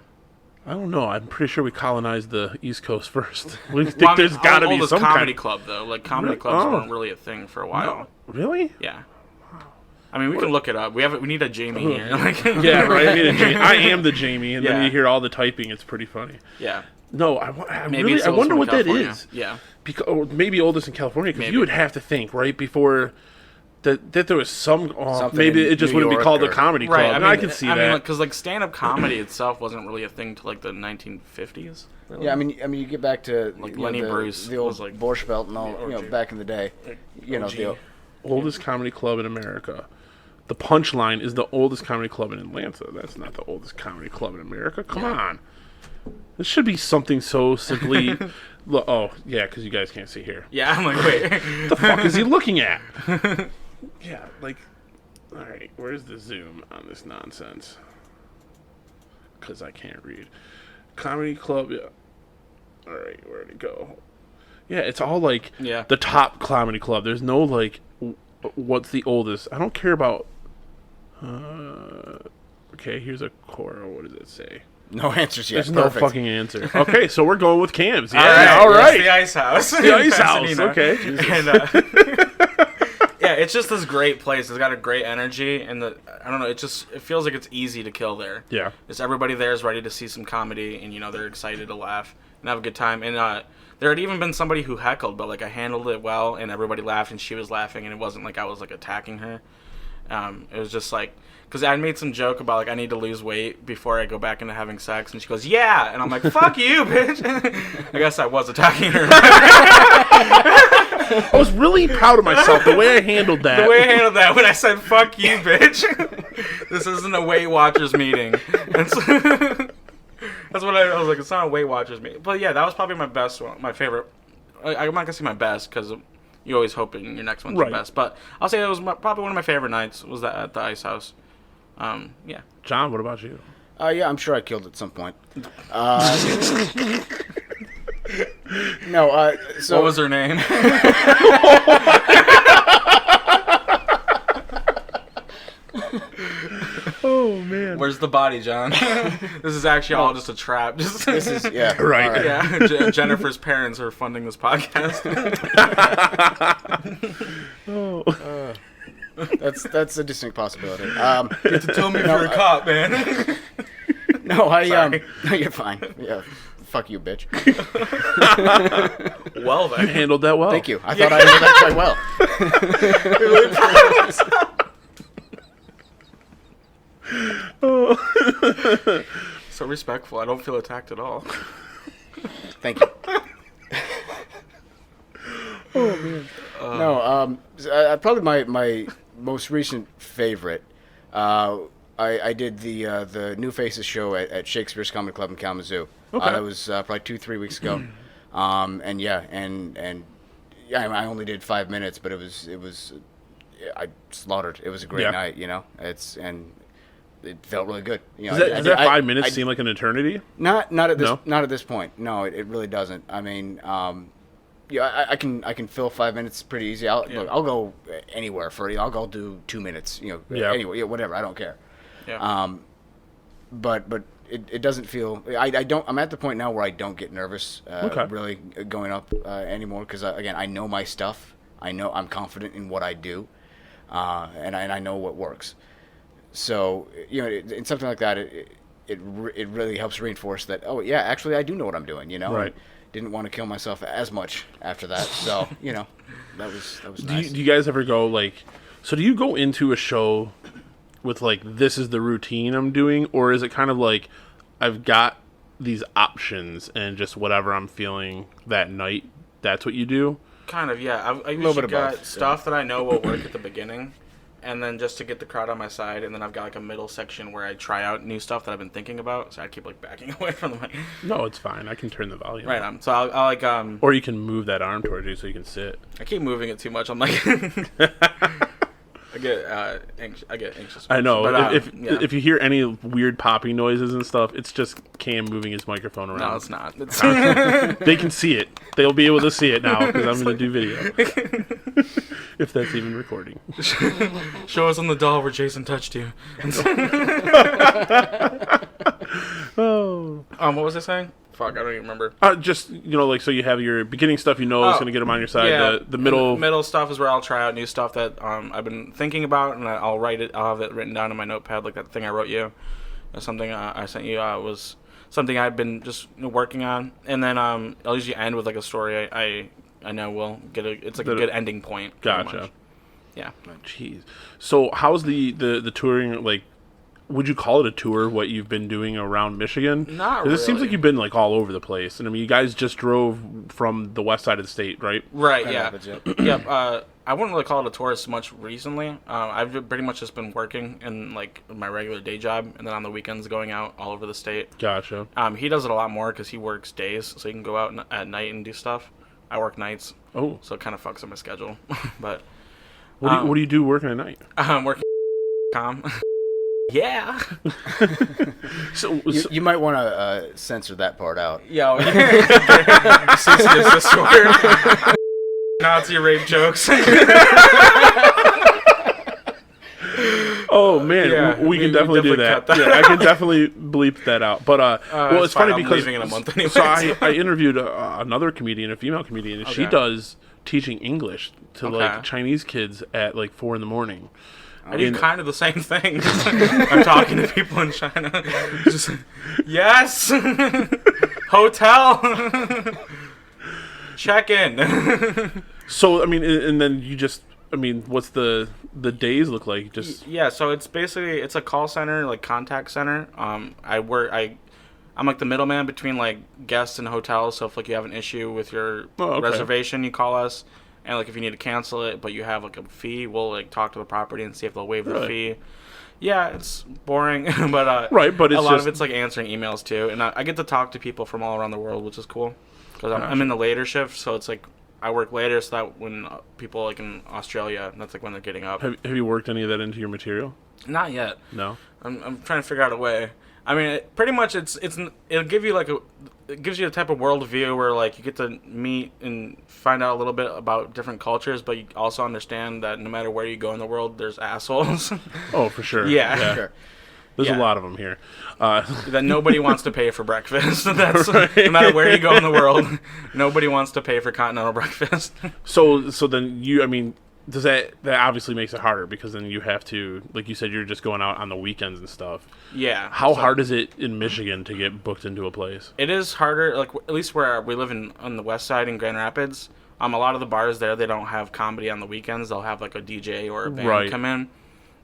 I don't know. I'm pretty sure we colonized the East Coast first. We think
Well, I mean,
there's got to be
oldest
some
comedy
kind.
club though. Like comedy
Really?
clubs
Oh.
weren't really a thing for a while.
Really?
Yeah. I mean, we can look it up. We need a Jamie here. Like,
Yeah, right. I am the Jamie, and then
Yeah.
you hear all the typing. It's pretty funny.
yeah.
No, I
Maybe
really
it's
I
oldest
wonder
one in
what that
California.
is.
Yeah.
Because or maybe oldest in California, because
Maybe.
you would have to think right before that there was some.
Something
Maybe
in
it just
New
wouldn't be
York
called a
or-
comedy club.
Right.
And I can see that.
mean, because like stand-up comedy itself wasn't really a thing till like the 1950s. Really.
Yeah, I mean, you get back to
Like
you know,
Lenny
the,
Bruce
the old
was like-
Borscht Belt and all,
OG.
back in the day. You know,
OG.
Oldest comedy club in America. The Punchline is the oldest comedy club in Atlanta. That's not the oldest comedy club in America. Come on. This should be something so simply. Oh, yeah, because you guys can't see here.
Yeah, I'm like, wait.
What the fuck is he looking at? Yeah, like, all right, where's the zoom on this nonsense? Because I can't read. Comedy club, yeah. All right, where'd it go? Yeah, it's all like
Yeah.
the top comedy club. There's no like, what's the oldest? I don't care about. Okay, here's a Cora. What does it say?
no answers yet.
There's no
Perfect.
fucking answer. Okay, so we're going with Cam's. Yeah,
All right.
all right.
The Ice House.
The Ice
in
House.
Pasadena.
Okay.
And, yeah, it's just this great place. It's got a great energy, and I don't know. It feels like it's easy to kill there.
Yeah.
It's everybody there is ready to see some comedy, and they're excited to laugh and have a good time. And there had even been somebody who heckled, but like I handled it well, and everybody laughed, and she was laughing, and it wasn't like I was like attacking her. It was just like, because I made some joke about like I need to lose weight before I go back into having sex, and she goes, "Yeah," and I'm like, "Fuck you, bitch." I guess I was attacking her.
I was really proud of myself the way I handled that.
The way I handled that when I said "fuck you, bitch." This isn't a Weight Watchers meeting. And so, that's what I was like. It's not a Weight Watchers meeting, but yeah, that was probably my best one, my favorite. I'm not gonna say my best because you always hoping your next one's
Right.
the best, but I'll say it was probably one of my favorite nights. Was that at the Ice House? Yeah.
John, what about you?
Yeah, I'm sure I killed at some point. No, so
What was her name?
Oh man.
Where's the body, John? This is actually all just a trap. This
is
Right.
all
Yeah, Jennifer's parents are funding this podcast.
That's a distinct possibility.
You have to tell me if you're a cop, man.
No,
Sorry.
no, you're fine. Yeah, fuck you, bitch.
Well, then.
You handled that well.
Thank you. I thought I did that quite well.
So respectful. I don't feel attacked at all.
Thank you. Oh man. No, probably my most recent favorite. I did the New Faces show at Shakespeare's Comedy Club in Kalamazoo.
Okay.
That was probably 2-3 weeks ago. I only did 5 minutes, but it was I slaughtered. It was a great night, you know. It felt really good. You know,
Does that 5 minutes seem like an eternity?
Not at this point. No, it really doesn't. I mean, I can fill 5 minutes pretty easy. I'll go anywhere for it. I'll go do 2 minutes. You know, anyway, whatever. I don't care.
Yeah.
But it doesn't feel. I'm at the point now where I don't get nervous. Really going up anymore because again I know my stuff. I'm confident in what I do, and I know what works. So you know, in something like that, it really helps reinforce that. Oh yeah, actually I do know what I'm doing. You know.
Right.
Didn't want to kill myself as much after that. So, you know, that was nice.
Do you guys ever go so do you go into a show with this is the routine I'm doing, or is it kind of like I've got these options and just whatever I'm feeling that night, that's what you do?
Kind of, yeah. I
little
usually
bit of
got
both,
stuff that I know will work at the beginning, and then just to get the crowd on my side, and then I've got a middle section where I try out new stuff that I've been thinking about, so I keep backing away from the mic.
No, it's fine. I can turn the volume
Right,
up.
so I'll
Or you can move that arm towards you so you can sit.
I keep moving it too much. I'm I get anxious.
I know.
But,
If you hear any weird popping noises and stuff, it's just Cam moving his microphone around.
No, it's not.
They can see it. They'll be able to see it now because I'm going to do video. If that's even recording.
Show us on the doll where Jason touched you.
Oh.
What was I saying? Fuck, I don't even remember.
Just, so you have your beginning stuff is going to get them on your side.
Yeah,
The middle...
The middle stuff is where I'll try out new stuff that I've been thinking about, and I'll write it. I'll have it written down in my notepad, like that thing I wrote you. Something I sent you was something I've been just working on. And then I'll usually end with a story I know will get it's a good ending point.
Gotcha.
Yeah.
Jeez. So how's the touring, would you call it a tour, what you've been doing around Michigan?
Not
'Cause it seems
really.
like you've been all over the place. And I mean, you guys just drove from the west side of the state, right?
Right,
Grand
yeah.
Rapids, yep.
Yep. I wouldn't really call it a tour as much recently. I've pretty much just been working in my regular day job, and then on the weekends going out all over the state.
Gotcha.
He does it a lot more because he works days, so he can go out at night and do stuff. I work nights,
Oh.
so it kind of fucks up my schedule. But
What do you do working at night?
I'm working com. Yeah.
So,
You might want to censor that part out.
Yo. Nazi rape jokes.
oh man,
Yeah,
we can definitely do that.
cut that
Yeah, I can definitely bleep that out. But well, it's
fine,
funny
I'm
because
leaving in a month anyways.
so I interviewed another comedian, a female comedian, and she
Okay.
does teaching English to
Okay.
Chinese kids at 4 a.m.
I do kind of the same thing. I'm talking to people in China. Just, yes! Hotel! Check in.
So I mean, and then you just, what's the days look like? Just
Yeah, so it's basically, it's a call center, contact center. I'm the middleman between guests and hotels. So if you have an issue with your
okay.
reservation, you call us. And if you need to cancel it, but you have a fee, we'll talk to the property and see if they'll waive the fee. Yeah, it's boring, but
right, but it's
a lot
just...
of it's answering emails too, and I get to talk to people from all around the world, which is cool. Because I'm in the later shift, so it's I work later, so that when people in Australia, that's when they're getting up.
Have you worked any of that into your material?
Not yet.
No.
I'm trying to figure out a way. I mean, pretty much it'll give you it gives you a type of worldview where you get to meet and find out a little bit about different cultures, but you also understand that no matter where you go in the world, there's assholes.
Oh, for sure.
Yeah.
Sure.
There's
Yeah.
a lot of them here.
That nobody wants to pay for breakfast. That's no matter where you go in the world, nobody wants to pay for continental breakfast.
So then I mean, does that obviously makes it harder because then you have to, like you said, you're just going out on the weekends and stuff.
Yeah.
How hard is it in Michigan to get booked into a place?
It is harder. Like at least where we live on the west side in Grand Rapids. A lot of the bars there, they don't have comedy on the weekends. They'll have like a DJ or a band
Right.
come in,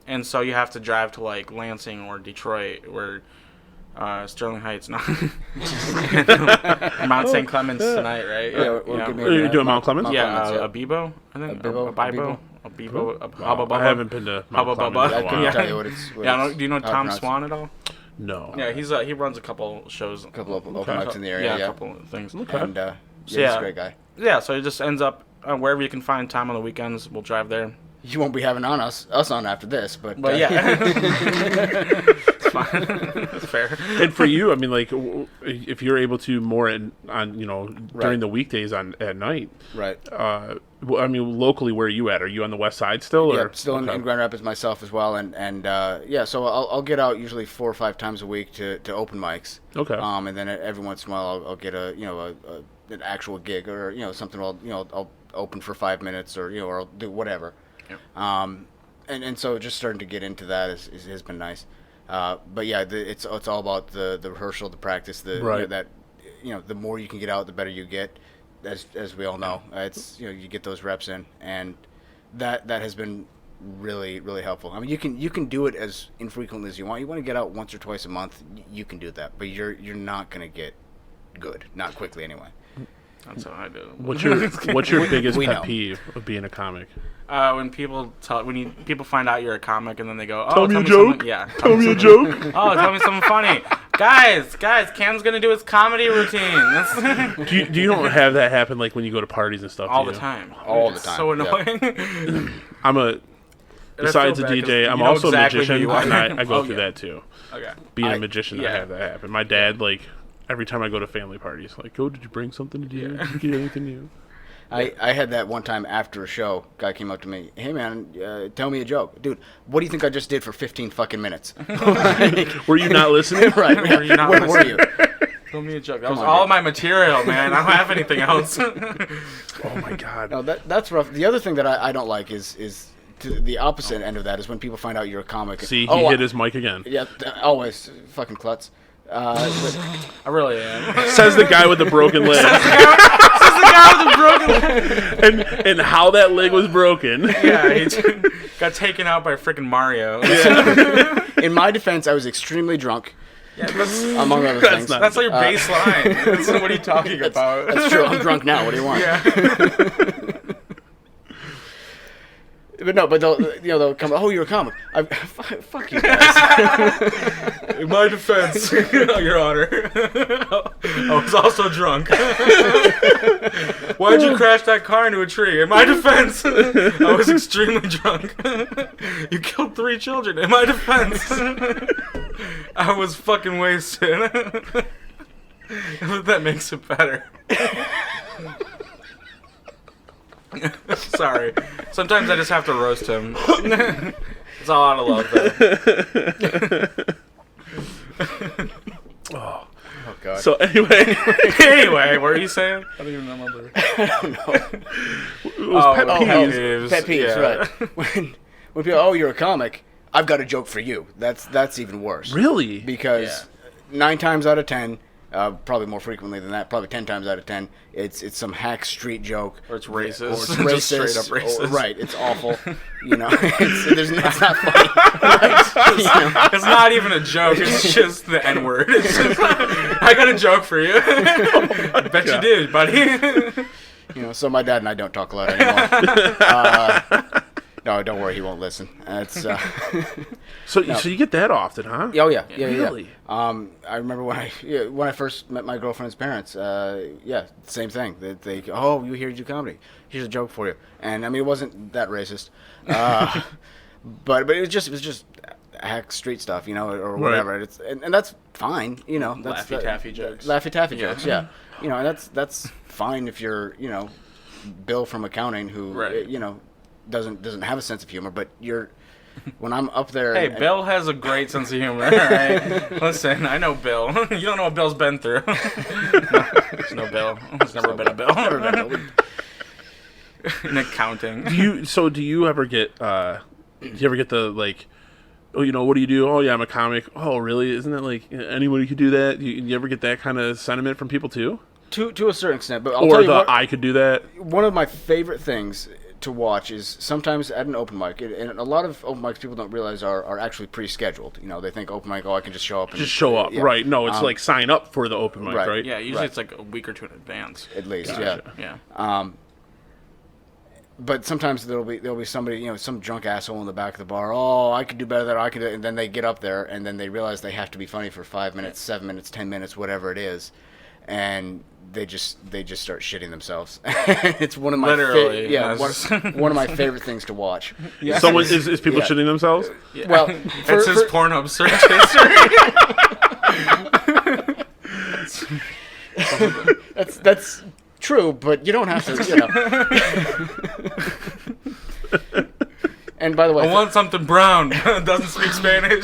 and so you have to drive to like Lansing or Detroit or Sterling Heights, no, Mount St. Clements tonight, right?
You're doing Mount Clemens?
Abibo, I think. Abibo.
I haven't been to Mount
Hubba
Clemens
I
in a
couldn't
while.
tell you what it's.
Do you know
how to
Tom
pronounce it.
Swan at all?
No.
Yeah, he runs a couple shows.
A couple of open mics in the area.
Yeah,
Yeah,
a couple of things.
and
So,
he's
yeah.
a great guy.
Yeah, so it just ends up wherever you can find time on the weekends, we'll drive there.
You won't be having us on after this, but
yeah, it's fine. It's fair.
And for you, I mean, like, if you're able to more during
Right.
the weekdays at night,
right.
I mean, locally, where are you at? Are you on the west side still?
Yeah,
Or?
still in Grand Rapids myself as well, and so I'll get out usually 4 or 5 times a week to open mics.
Okay.
And then every once in a while I'll get an actual gig or something. I'll open for 5 minutes or or I'll do whatever.
Yep.
And so just starting to get into that has been nice. But yeah, it's all about the rehearsal, the practice,
Right.
The more you can get out, the better you get. As we all know, it's you get those reps in, and that has been really, really helpful. I mean, you can do it as infrequently as you want. You want to get out once or twice a month, you can do that, but you're not going to get good, not quickly anyway.
That's how I do.
What's your biggest
We
pet
know.
peeve of being a comic?
When people find out you're a comic and then they go, "Oh,
Tell me a
something-
joke?
Yeah,
Tell me a
something-
joke.
Oh, tell me something funny, guys. Cam's gonna do his comedy routine. That's
Do you don't have that happen like when you go to parties and stuff?
all
do
the
you?
time.
All
It's
the time,
So
yeah.
annoying.
Besides a
bad 'cause
DJ,
you
I'm
know
also
exactly
a
who
magician,
you are.
and I go
Oh,
through
yeah.
that too.
Okay.
Being a magician, I
yeah.
have that happen. My dad, like, every time I go to family parties, like, oh, did you bring something to do?
Yeah.
Did you get anything new?
I had that one time after a show. Guy came up to me, "Hey man, tell me a joke, dude. What do you think I just did for 15 fucking minutes?"
Were you not listening?
Right?
Were you not
Where were you?
Tell me a joke. That was
on,
all
dude.
of my material, man. I don't have anything else.
Oh my god.
No, that's rough. The other thing that I don't like is to the opposite end of that is when people find out you're a comic.
See, he
Oh,
hit his mic again.
Yeah, always fucking klutz. But
I really am.
Says the guy with the broken leg.
The guy with the broken leg.
and how that leg was broken.
Yeah, he got taken out by freaking Mario.
in my defense, I was extremely drunk,
Yeah, that's,
among other things.
not-
that's like your baseline. What are you talking about?
That's true. I'm drunk now. What do you want?
Yeah.
But no, but they'll come. Oh, you're a comic. Fuck you guys.
In my defense, Your Honor, I was also drunk. Why'd you crash that car into a tree? In my defense, I was extremely drunk. You killed 3 children. In my defense, I was fucking wasted. That makes it better. Sorry. Sometimes I just have to roast him. It's all out of love, though.
Oh God.
So anyway,
Anyway, what were you saying? I don't even remember.
it was pet peeves.
Pet peeves,
yeah.
right? When people, oh, you're a comic. I've got a joke for you. That's even worse.
Really?
Because 9 times out of 10, probably more frequently than that, probably 10 times out of 10, it's some hack street joke.
Or it's racist.
Or it's
Just
racist.
straight up racist.
Or, right, it's awful. It's not funny. Right, you know?
It's not even a joke. It's just the N-word. It's just, I got a joke for you. I bet you did, buddy.
So my dad and I don't talk a lot anymore. No, don't worry, he won't listen. It's
So you get that often, huh?
oh yeah.
Really?
I remember when I first met my girlfriend's parents. Same thing. They oh, you here to do comedy? Here's a joke for you. And I mean, it wasn't that racist, but it was just hack street stuff, or whatever.
Right.
It's and that's fine, That's
Laffy Taffy jokes.
Laffy Taffy jokes, yeah. And that's fine if you're Bill from accounting who
Right.
doesn't have a sense of humor, but you're when I'm up there.
Hey, Bill has a great sense of humor. All right? Listen, I know Bill. You don't know what Bill's been through. There's no Bill. There's never been a Bill.
Never been a Bill.
In accounting.
Do you ever get the like, oh, what do you do? Oh yeah, I'm a comic. Oh really? Isn't that like anybody could do that? You ever get that kind of sentiment from people too?
To a certain extent, but I'll tell you what,
I could do that.
one of my favorite things to watch is sometimes at an open mic, and a lot of open mics people don't realize are actually pre-scheduled. They think open mic, I can just show up. And,
Just show up,
yeah.
right? No, it's like sign up for the open mic,
Right.
right?
Yeah, usually it's like a week or two in advance.
At least,
Gotcha.
Yeah.
But sometimes there'll be somebody, some drunk asshole in the back of the bar. Oh, I could do better than I could, and then they get up there, and then they realize they have to be funny for 5 minutes, 7 minutes, 10 minutes, whatever it is, and they just start shitting themselves. It's one of my
Literally,
one of my favorite things to watch.
Yeah.
Someone is people
Yeah.
shitting themselves?
Yeah.
Well,
it's his Pornhub search history.
that's true, but you don't have to. And by the way,
I want something brown. Doesn't speak Spanish.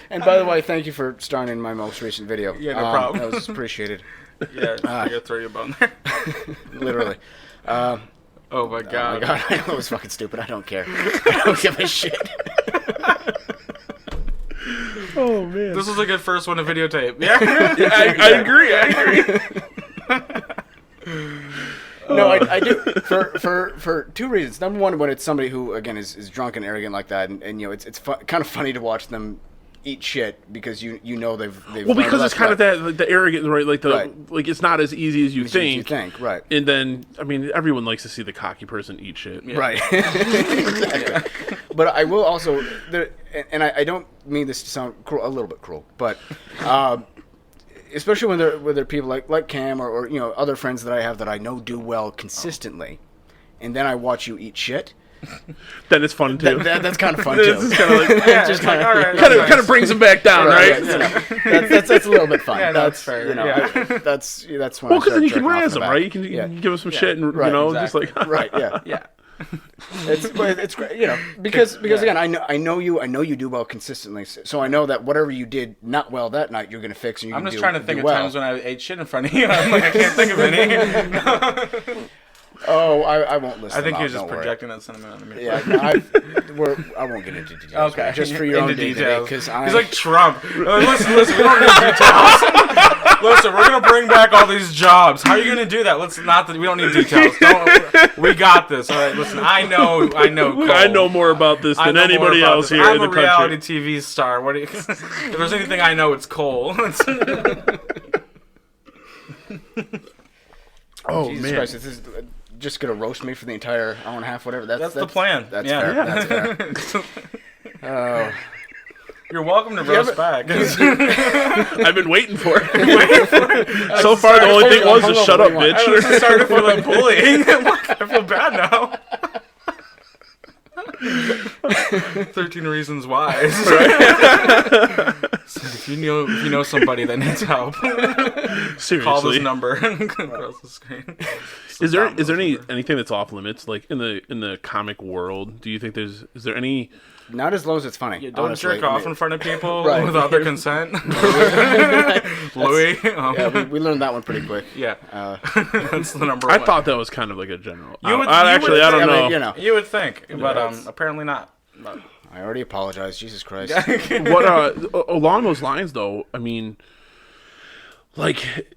And by the way, thank you for starring in my most recent video.
Yeah, no problem.
That was appreciated.
Yeah, I gotta throw you a bone there.
Literally.
Oh my
Oh my
god.
god, I know it was fucking stupid. I don't care. I don't give a shit.
Oh man,
This was a good first one to videotape. Yeah.
I agree.
No, I do for two reasons. Number one, when it's somebody who again is drunk and arrogant like that, and it's kind of funny to watch them eat shit because you know they've
Well, because it's kind of that like, the arrogant, right? Like
Right.
like it's not as easy as you think.
you think, right?
And then everyone likes to see the cocky person eat shit.
Yeah.
Right. Exactly. But I will also, and I don't mean this to sound cruel, a little bit cruel, but especially when they're people like Cam or other friends that I have that I know do well consistently, and then I watch you eat shit.
Then it's fun too.
That's kind of fun too.
It's kind of like
Yeah,
Just
it's like,
kinda-
all right.
kind of brings them back down, right?
That's a little bit fun.
Yeah, no,
that's
it's fair.
that's when
Well,
I
because
start
then you can
jerking off
razz
the
them,
back.
right? You can give them some shit, and
Right,
just like
Right, yeah.
Yeah.
It's great, because again, I know you do well consistently, so I know that whatever you did not well that night, you're gonna fix, and you
I'm
can
just
do,
trying to think
do
of
well.
times when I ate shit in front of you. I'm like, I can't think of any.
Oh, I won't list.
I think
them
you're
out,
just
don't worry.
projecting that sentiment on me.
Yeah, no, I won't get into details.
Okay.
just for your
Into
own dignity,
details.
because
He's like Trump. Listen, we don't need details. Listen, we're gonna bring back all these jobs. How are you gonna do that? We don't need details. We got this. All right. Listen, I know. Cole.
I know more about this
I
than
know more
anybody
about
else
this.
here
I'm
in the
a reality
country.
TV star. What? If there's anything I know, it's Cole.
Oh
Jesus
man,
Christ, this is just gonna roast me for the entire hour and a half, whatever.
That's the plan.
That's
Yeah.
fair.
Yeah.
That's fair. Oh.
You're welcome to roast back.
I've been waiting for it. So far, the only thing was
I'm
just shut up,
hungover.
I was
bitch.
starting to feel like bullying. I feel bad now. 13 Reasons Why. So if you know somebody that needs help, call this
Seriously,
number across the screen.
is there anything that's off limits like in the comic world? Do you think is there any?
Not as long as it's funny.
Yeah, don't
honestly.
jerk off in front of people
Right.
without their consent. Louis.
Yeah, we learned that one pretty quick.
Yeah. That's the number
I
one.
thought that was kind of like a general.
You would-
I
you
actually,
would-
I don't
I
know.
mean, you know,
You would think, but
that's-
apparently not.
I already apologized. Jesus Christ.
What along those lines though? I mean, like,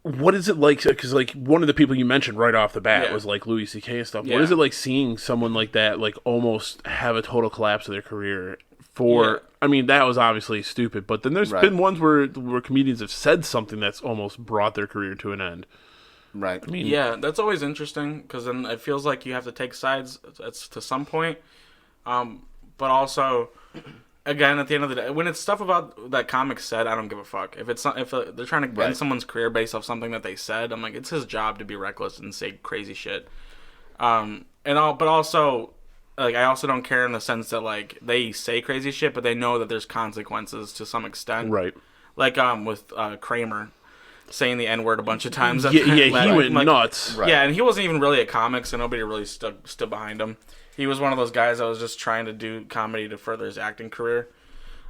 what is it like? Because like one of the people you mentioned right off the bat
Yeah.
was like Louis C.K. and stuff.
Yeah.
What is it like seeing someone like that like almost have a total collapse of their career? For
Yeah.
I mean, that was obviously stupid, but then there's
Right.
been ones where comedians have said something that's almost brought their career to an end.
Right.
I mean,
Yeah, that's always interesting because then it feels like you have to take sides to some point. But also, again, at the end of the day, when it's stuff about that comic said, I don't give a fuck. If it's not, if they're trying to end
Right.
someone's career based off something that they said, I'm like, it's his job to be reckless and say crazy shit. But also, like, I also don't care in the sense that like they say crazy shit, but they know that there's consequences to some extent.
right.
Like with Kramer. saying the N-word a bunch of times.
Yeah, he went nuts.
Right. Yeah, and he wasn't even really a comic, so nobody really stood behind him. He was one of those guys that was just trying to do comedy to further his acting career.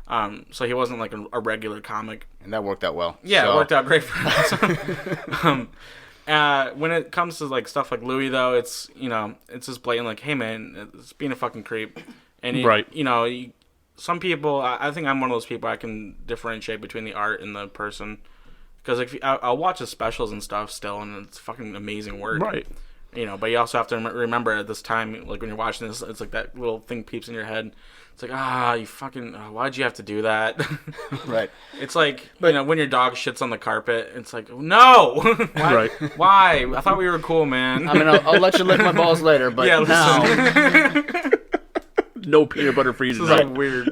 So he wasn't like a regular comic.
And that worked out well.
Yeah, it worked out great for him. When it comes to like stuff like Louis, though, it's it's just blatant like, hey man, it's being a fucking creep. And some people, I think I'm one of those people I can differentiate between the art and the person, because I'll watch his specials and stuff still, and it's fucking amazing work.
Right.
But you also have to remember at this time, like when you're watching this, it's like that little thing peeps in your head. It's like, you fucking, why'd you have to do that?
Right.
It's like, when your dog shits on the carpet, it's like, no! Why?
Right.
Why? I thought we were cool, man.
I mean, I'll let you lick my balls later, but now...
No peanut butter for you
This
tonight.
is like weird.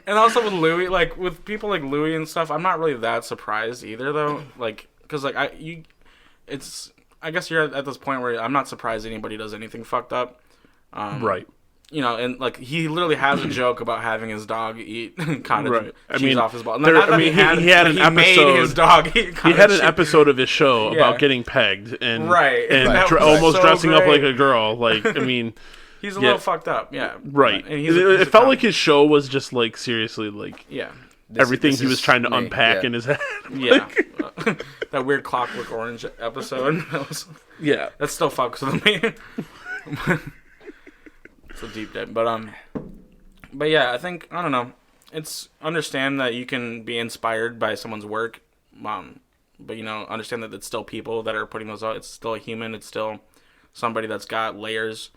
And also with Louis, like with people like Louis and stuff, I'm not really that surprised either, though. Like, because like I guess you're at this point where I'm not surprised anybody does anything fucked up.
Right.
And like he literally has a joke about having his dog eat cottage cheese off his ball.
He had an episode.
Made his dog eat
he had an episode of his show about getting pegged and almost dressing up like a girl. Like, I mean,
he's a little fucked up. Yeah.
Right.
And
it felt like his show was just like seriously like everything he was trying to unpack in his head.
Yeah. That weird Clockwork Orange episode. That still fucks with me. It's a deep dive, but yeah, I think, I don't know, it's understand that you can be inspired by someone's work, but understand that it's still people that are putting those out. It's still a human. It's still somebody that's got layers.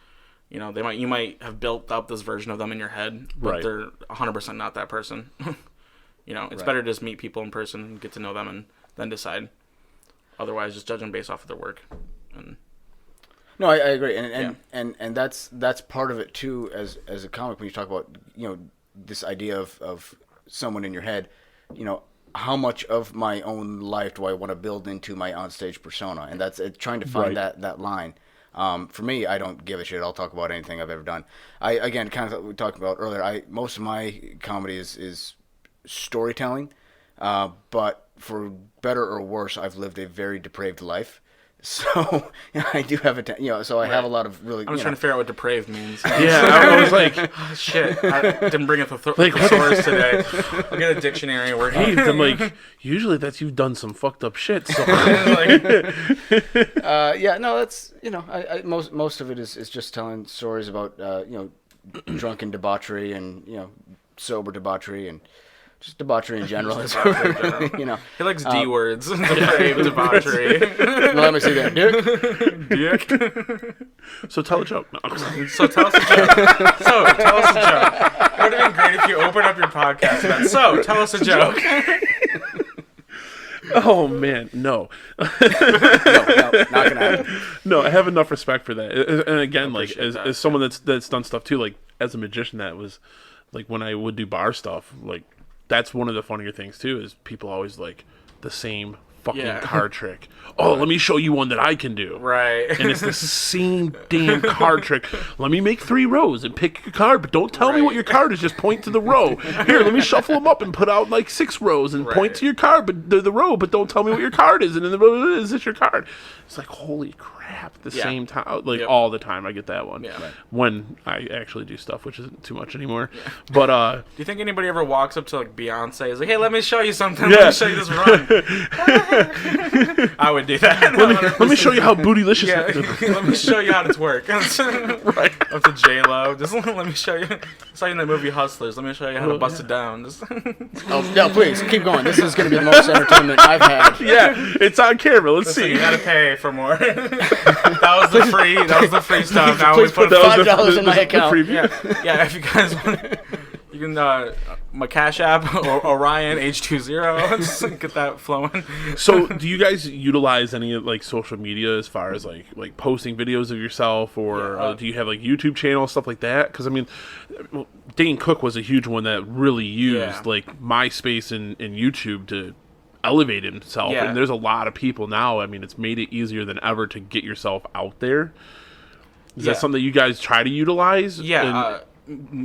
You might have built up this version of them in your head, but they're 100% not that person. It's better to just meet people in person and get to know them and then decide. Otherwise, just judge them based off of their work. And
no, I agree, and that's part of it too. As a comic, when you talk about this idea of someone in your head, how much of my own life do I want to build into my onstage persona, and that's trying to find that line. For me, I don't give a shit. I'll talk about anything I've ever done. Again, kind of what we talked about earlier. Most of my comedy is storytelling, but for better or worse, I've lived a very depraved life. So I do have so I have a lot of really.
I'm just trying to figure out what depraved means.
Yeah, I was like,
oh, shit, I didn't bring up the thesaurus today. I'll get a dictionary and work on it.
I'm like, usually that's you've done some fucked up shit. So
that's most of it is just telling stories about drunken debauchery and sober debauchery and just debauchery in general.
He likes D words. Depraved debauchery.
Let me see that,
dick.
So tell a joke. No.
So tell us a joke. It would have been great if you opened up your podcast with that. So tell us a joke.
Oh man, no.
No, not gonna happen.
No, I have enough respect for that. And again, like as someone that's done stuff too, like as a magician, that was like when I would do bar stuff, like. That's one of the funnier things too, is people always like the same fucking card trick. Oh, let me show you one that I can do.
Right.
And it's the same damn card trick. Let me make 3 rows and pick your card, but don't tell me what your card is. Just point to the row. Here, let me shuffle them up and put out like 6 rows and point to your card, but the row, but don't tell me what your card is. And then the row is this your card? It's like, holy crap. At the same time, like all the time, I get that one. Yeah. Right. When I actually do stuff, which isn't too much anymore. Yeah. But
do you think anybody ever walks up to like Beyonce, is like, "Hey, let me show you something. Let me show you this run." I would do that.
Let me show you how bootylicious.
Yeah. Let me show you how to twerk.
Right.
Up to J-Lo. Just let me show you. I saw you in that movie Hustlers. Let me show you how to bust it down.
Oh no, please keep going. This is going to be the most entertainment I've had.
Yeah, it's on camera. Let's see.
You got to pay for more. That was the free stuff. Now
please put $5 in my account.
Yeah. If you guys want, you can my Cash App or Orion H20. Just get that flowing.
So, do you guys utilize any like social media as far as like posting videos of yourself, or do you have like YouTube channels, stuff like that? Because I mean, Dane Cook was a huge one that really used like MySpace and YouTube to elevate himself, and there's a lot of people now. I mean, it's made it easier than ever to get yourself out there. Is that something that you guys try to utilize?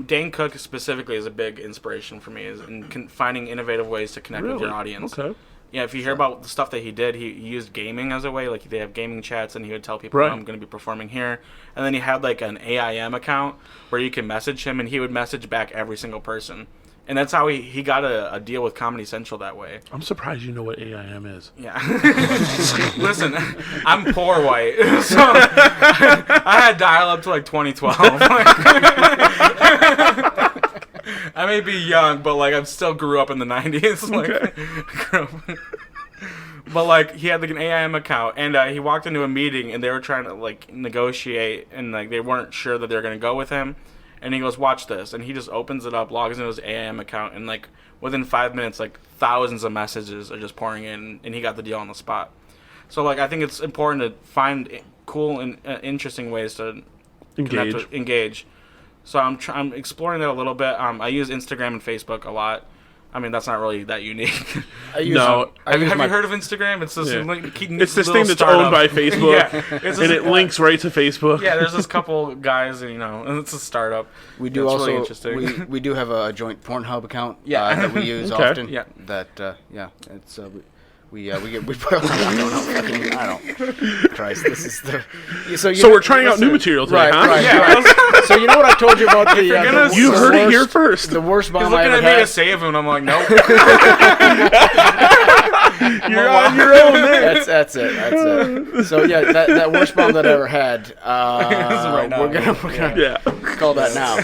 Dane Cook specifically is a big inspiration for me, is in finding innovative ways to connect with your audience.
Okay.
Yeah, if you hear about the stuff that he did, he used gaming as a way. Like, they have gaming chats, and he would tell people,
Right.
I'm going to be performing here. And then he had, like, an AIM account where you can message him, and he would message back every single person. And that's how he got a deal with Comedy Central that way.
I'm surprised you know what AIM is.
Yeah. Listen, I'm poor white, so I had dial-up to, like, 2012. I may be young, but, like, I still grew up in the 90s. Like, but, like, he had, like, an AIM account, and he walked into a meeting, and they were trying to, like, negotiate, and, like, they weren't sure that they were going to go with him. And he goes, watch this. And he just opens it up, logs into his AIM account, and, like, within 5 minutes, like, thousands of messages are just pouring in, and he got the deal on the spot. So, like, I think it's important to find cool and interesting ways to engage. So I'm exploring that a little bit. I use Instagram and Facebook a lot. I mean, that's not really that unique.
Have you
heard of Instagram? It's this,
it's this thing that's owned by Facebook,
and
it links right to Facebook.
Yeah, there's this couple guys, and it's a startup.
We do
it's
also
really interesting.
we do have a joint Pornhub account that we use
Okay.
often.
Yeah.
That it's we put I don't Christ, this is the
So we're trying out new material today, huh?
Right.
Yeah.
So you know what I told you about the
You heard it here first.
The worst bomb
He's looking
I
at
ever
me to
had.
save him, and I'm like, nope.
You're on your own there.
That's it. So yeah, that worst bomb that I ever had.
right now.
We're gonna
Yeah.
call that now.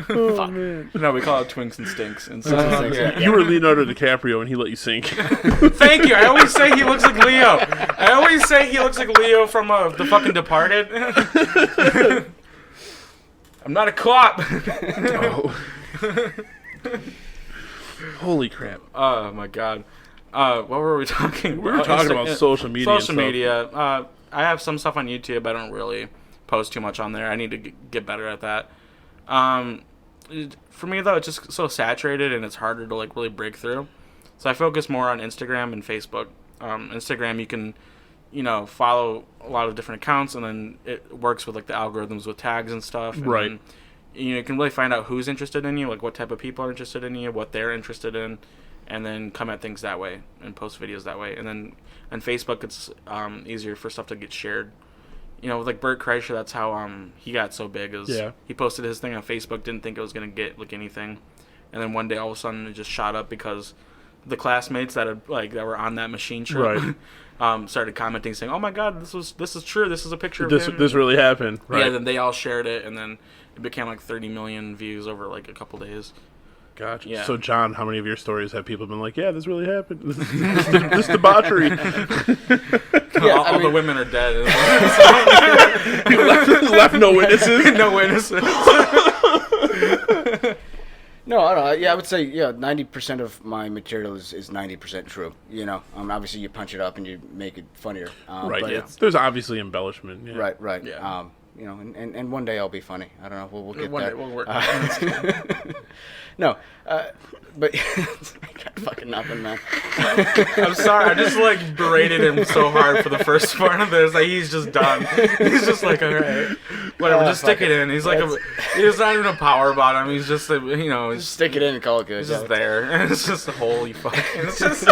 Oh, man.
No, we call it Twinks and Stinks. And
You were Leonardo DiCaprio and he let you sink.
Thank you. I always say he looks like Leo. I always say he looks like Leo from the fucking Departed. I'm not a cop.
Oh. Holy crap.
Oh my god. What were we talking about?
We were talking about social media.
Social media. I have some stuff on YouTube. I don't really post too much on there. I need to get better at that. For me though, it's just so saturated and it's harder to like really break through. So I focus more on Instagram and Facebook. Instagram, you can, follow a lot of different accounts, and then it works with like the algorithms with tags and stuff. And
right.
Then, you can really find out who's interested in you, like what type of people are interested in you, what they're interested in, and then come at things that way and post videos that way. And then on Facebook, it's easier for stuff to get shared. With like Bert Kreischer, that's how he got so big. He posted his thing on Facebook, didn't think it was gonna get like anything, and then one day all of a sudden it just shot up because the classmates that were on that machine trip started commenting saying, "Oh my God, this is true. This is a picture of him."
This really happened. Right.
Yeah, then they all shared it, and then it became like 30 million views over like a couple days.
Gotcha.
Yeah.
So, John, how many of your stories have people been like, yeah, this really happened? This debauchery.
All the women are dead.
left no witnesses.
No witnesses.
No, I don't know. Yeah, I would say 90% of my material is 90% true. Obviously you punch it up and you make it funnier.
Right.
But
Yeah.
it's,
There's obviously embellishment. Yeah.
right.
Yeah.
And one day I'll be funny. I don't know. We'll get
One
there.
day we'll work.
No, but I got fucking nothing, man.
I'm sorry. I just berated him so hard for the first part of this. Like he's just done. He's just like, all right, whatever. Just stick it in. He's like, he's not even a power bottom. He's just,
Just stick it in and call it good.
He's just there. And it's just a hole. You fucking. It's just.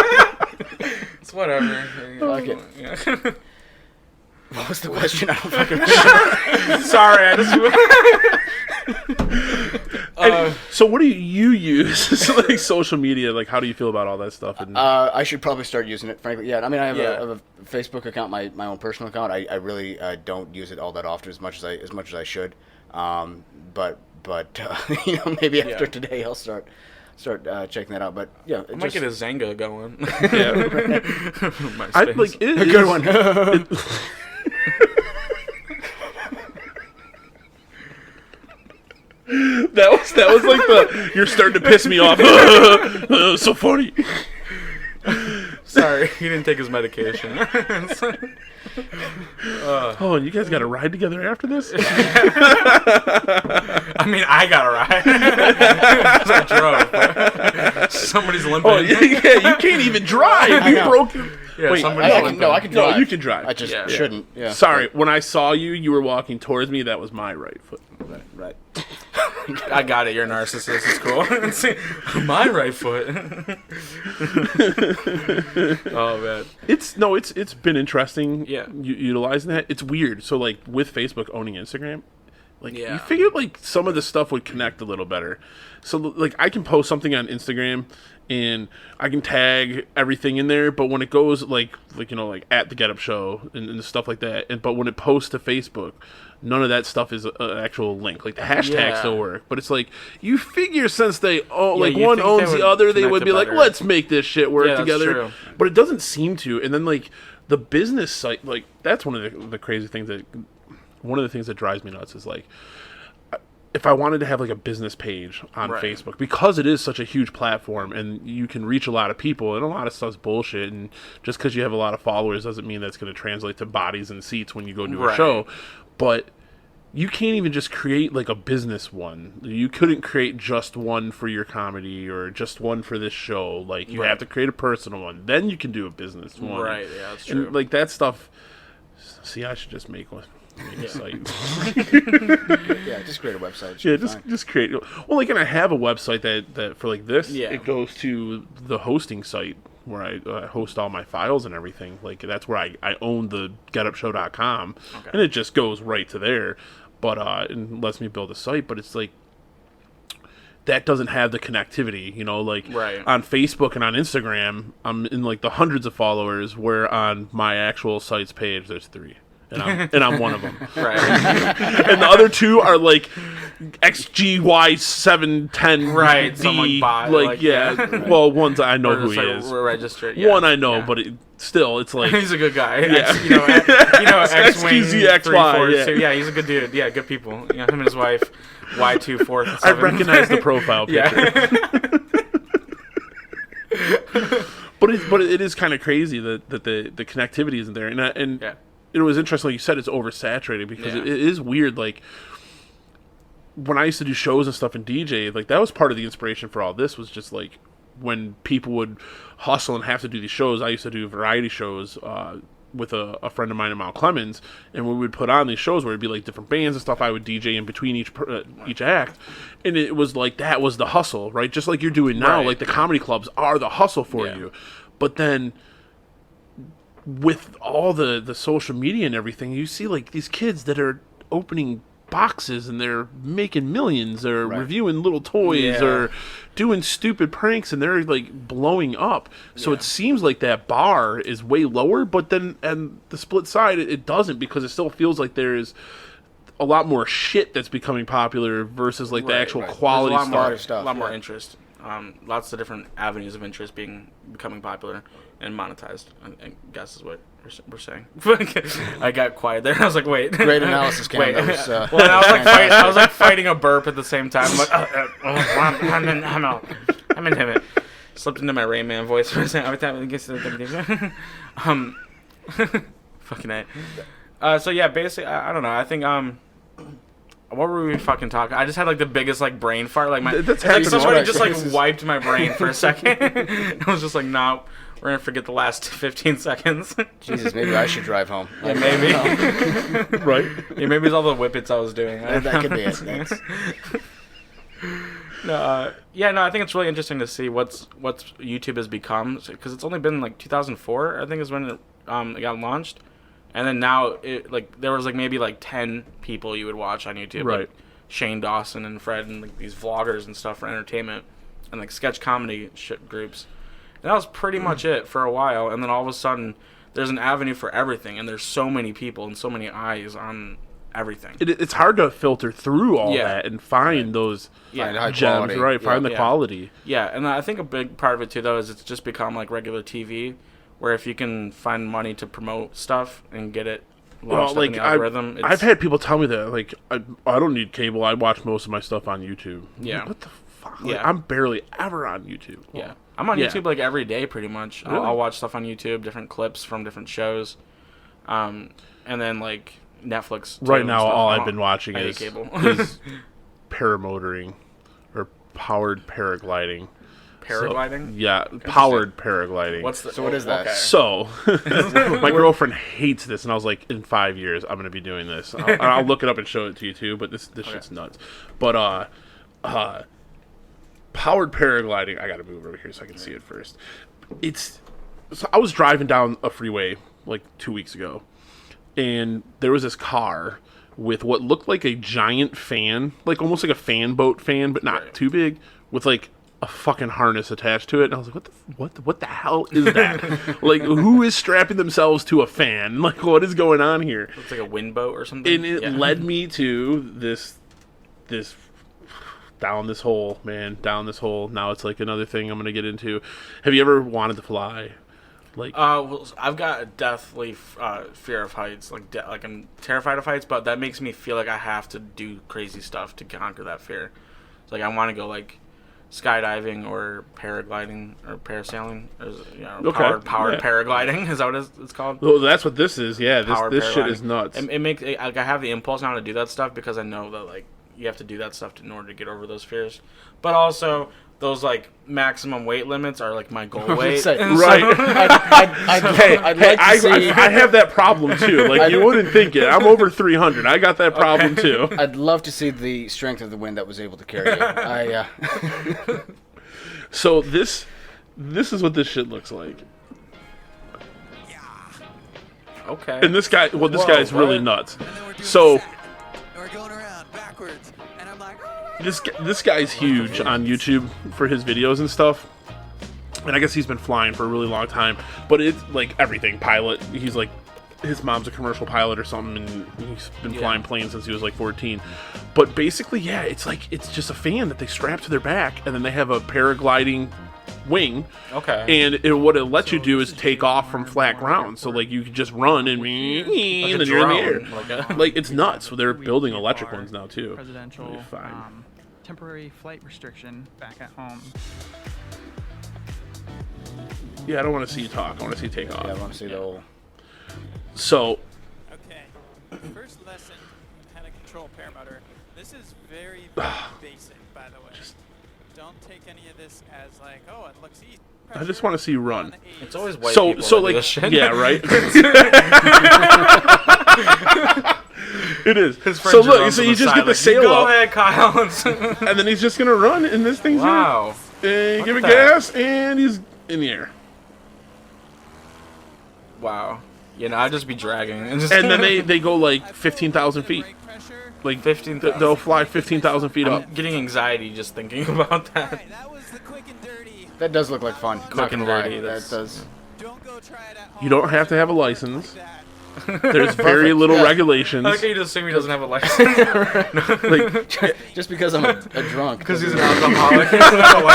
It's whatever.
Fuck it.
Yeah.
What was the question? I don't fucking remember.
Sorry, I just.
So what do you use? Like social media, like how do you feel about all that stuff? And
I should probably start using it, frankly. Yeah, I mean, I have
Yeah.
a Facebook account, my own personal account. I really don't use it all that often, as much as I should. But maybe after today I'll start checking that out. But yeah,
I might get a Zanga going.
yeah.
MySpace.
a good one.
That was like you're starting to piss me off. So funny.
Sorry, he didn't take his medication.
Oh, and you guys got to ride together after this?
I mean, I got a ride. 'Cause I drove. But somebody's limping.
Oh, yeah, you can't even drive. You
know.
broke.
Yeah,
Wait,
somebody's
I
limping.
can drive.
No, you can drive.
I just
Yeah.
shouldn't. Yeah.
Sorry, when I saw you, you were walking towards me. That was my right foot.
Right.
I got it. You're a narcissist. It's cool. My right foot. Oh man.
It's been interesting.
Yeah.
Utilizing that. It's weird. So like with Facebook owning Instagram, like
Yeah.
you figured like some of the stuff would connect a little better. So like I can post something on Instagram and I can tag everything in there, but when it goes like at the Get Up Show and stuff like that, but when it posts to Facebook, none of that stuff is an actual link. Like the hashtag still work, but it's like you figure since they one owns the other, they would be like, let's make this shit work together.
True.
But it doesn't seem to. And then like the business site, like that's one of the crazy things one of the things that drives me nuts is like, if I wanted to have like a business page on Facebook, because it is such a huge platform and you can reach a lot of people and a lot of stuff's bullshit, and just because you have a lot of followers doesn't mean that's going to translate to bodies and seats when you go do a show. But you can't even just create like a business one. You couldn't create just one for your comedy or just one for this show. Like you have to create a personal one. Then you can do a business one.
Right, yeah, that's true.
And like that stuff, see, I should just make one. A site.
Yeah, just create a website.
Yeah, just create. Well, like, and I have a website that for like this,
Yeah.
it goes to the hosting site where I host all my files and everything. Like that's where I own the getupshow.com, and it just goes right to there. But it lets me build a site. But it's like that doesn't have the connectivity, like on Facebook and on Instagram, I'm in like the hundreds of followers, where on my actual site's page there's 3. And I'm one of them.
Right.
And the other 2 are like XGY710.
Right.
D,
Bot,
well, one's I know who he is.
Registered.
One I know, but still, it's like
he's a good guy.
Yeah.
XGZXY. Yeah, he's a good dude. Yeah, good people. Him and his wife. Y24.
I recognize the profile picture. But it is kind of crazy that the connectivity isn't there, and it was interesting, like you said, it's oversaturated because it is weird. Like when I used to do shows and stuff and DJ, like that was part of the inspiration for all this, was just like when people would hustle and have to do these shows. I used to do variety shows with a friend of mine in Mount Clemens, and we would put on these shows where it'd be like different bands and stuff. I would DJ in between each act, and it was like that was the hustle, right? Just like you're doing now. Like the comedy clubs are the hustle for you, but then with all the social media and everything, you see like these kids that are opening boxes and they're making millions, or reviewing little toys, or doing stupid pranks, and they're like blowing up. So it seems like that bar is way lower, but then and the split side it doesn't, because it still feels like there's a lot more shit that's becoming popular versus like the actual quality
stuff. A lot more interest. Lots of different avenues of interest becoming popular and monetized, I guess is what we're saying. I got quiet there. I was like, wait.
Great analysis, Cam.
Wait.
That was,
well, I was like fighting a burp at the same time. I'm like, I'm in it. Slipped into my Rain Man voice for a second. Every time it gets fucking it. So yeah, basically, I don't know. I think what were we fucking talking? I just had like the biggest like brain fart. Like somebody just like wiped my brain for a second. I was just like, no, we're gonna forget the last 15 seconds.
Jesus, maybe I should drive home.
Yeah, maybe.
Right?
Yeah, maybe it's all the whippets I was doing.
That could be it. Thanks.
No, I think it's really interesting to see what's YouTube has become, because it's only been like 2004, I think, is when it got launched. And then now, there was like maybe like 10 people you would watch on YouTube,
right?
Like Shane Dawson and Fred and like these vloggers and stuff for entertainment, and like sketch comedy groups. And that was pretty much it for a while. And then all of a sudden, there's an avenue for everything, and there's so many people and so many eyes on everything.
It's hard to filter through all that and find those
Find
gems,
quality.
right? Find the quality.
Yeah, and I think a big part of it too, though, is it's just become like regular TV, where if you can find money to promote stuff and get it launched up in the algorithm,
I've had people tell me that, like, I don't need cable. I watch most of my stuff on YouTube.
Yeah.
Like, what the fuck? Like, I'm barely ever on YouTube.
Yeah. I'm on YouTube like every day, pretty much.
Really?
I'll watch stuff on YouTube, different clips from different shows, and then like Netflix.
Right now, all I've been watching
is
paramotoring or powered paragliding.
Paragliding?
Yeah, powered paragliding.
So what is that?
Okay.
So, my girlfriend hates this, and I was like, in 5 years, I'm gonna be doing this. I'll look it up and show it to you too. But this shit's nuts. But powered paragliding. I gotta move over here so I can see it first. So I was driving down a freeway like 2 weeks ago, and there was this car with what looked like a giant fan, like almost like a fan boat fan, but not too big, with like a fucking harness attached to it. And I was like, what the hell is that? Like, who is strapping themselves to a fan? Like, what is going on here?
It's like a wind boat or something.
And it led me to this down this hole, man, down this hole. Now it's like another thing I'm gonna get into. Have you ever wanted to fly? Like,
well, I've got a deathly fear of heights. Like I'm terrified of heights, but that makes me feel like I have to do crazy stuff to conquer that fear. It's like I want to go like skydiving or paragliding or parasailing. Or, powered paragliding. Is that what it's called?
Well, that's what this is. Yeah, this shit is nuts.
It makes like I have the impulse now to do that stuff because I know that like you have to do that stuff in order to get over those fears. But also, those like maximum weight limits are like my goal weight.
Right.
I'd like to see.
I have that problem too. Like, you wouldn't think it. I'm over 300. I got that problem too.
I'd love to see the strength of the wind that was able to carry you.
So this is what this shit looks like.
Okay.
And this guy's really nuts. So
we're going around backwards, and I'm like,
this guy's huge on YouTube for his videos and stuff. And I guess he's been flying for a really long time. But it's like everything pilot. He's like, his mom's a commercial pilot or something, and he's been flying planes since he was like 14. But basically, yeah, it's just a fan that they strap to their back, and then they have a paragliding wing.
Okay.
And what it lets you do is take off from flat ground. So like you can just run and then you're in the air. Like, it's nuts. So they're building electric ones now too.
Presidential temporary flight restriction back at home.
Yeah, I don't want to see you talk. I want to see you take off.
I want to see the whole.
So.
okay. First lesson on how to control paramotor. This is very basic, by the way. Don't take any of this as like, oh, it looks easy.
I just want to see you run.
It's always white
so
people that do
like,
this shit.
yeah, right. It is.
His friend
So look,
runs
so
on
you
the
just
side,
get the
like,
sail
Go
up,
ahead, Kyle.
and then he's just gonna run, and this thing's
Wow.
gonna give it
Look at that.
gas, and he's in the air.
Wow. You know, I'd just be dragging. And
And then they go like 15,000 feet. Like
15,000.
they'll fly 15,000 feet up.
I'm getting anxiety just thinking about that.
Alright, that was the quick and dirty.
That does look like fun.
Quick and dirty,
That
that's-
does.
Don't go try it at home.
You don't have to have a license.
That.
There's very little
yeah.
regulations.
I like how you just assume he doesn't have a license.
Like,
Just because I'm a drunk.
Because he's an alcoholic. He doesn't have a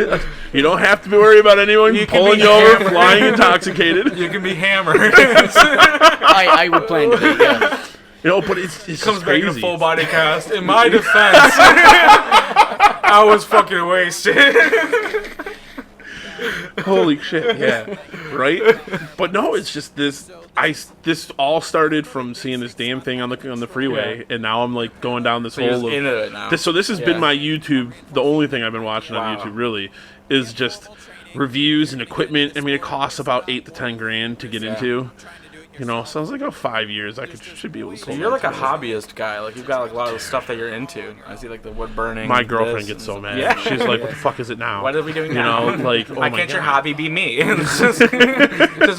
license.
you don't have to worry about anyone
You can
pulling
be
you over,
hammered.
flying intoxicated.
You can be hammered.
I would plan to be. Yeah.
You know, but it's
Comes
just
back in a
crazy.
full body cast. In my defense, I was fucking wasted.
Holy shit, yeah, right? But no, it's just this. This all started from seeing this damn thing on the freeway, and now I'm like going down this
So you're
hole
just
of.
into it now.
This has
Yeah.
been my YouTube. The only thing I've been watching on
Wow.
YouTube really is just reviews and equipment. I mean, it costs about $8 to $10 to get into. You know, so I was like, 5 years, I should be able to.
So
pull
you're like
that
a
together.
hobbyist guy. Like you've got like a lot of the stuff that you're into. I see like the wood burning.
My girlfriend
this,
gets
and-
so mad.
Yeah.
She's like, "What the fuck is it now?"
What are we doing
You
now?
know, like, oh
why
my
can't your
God.
hobby be me? just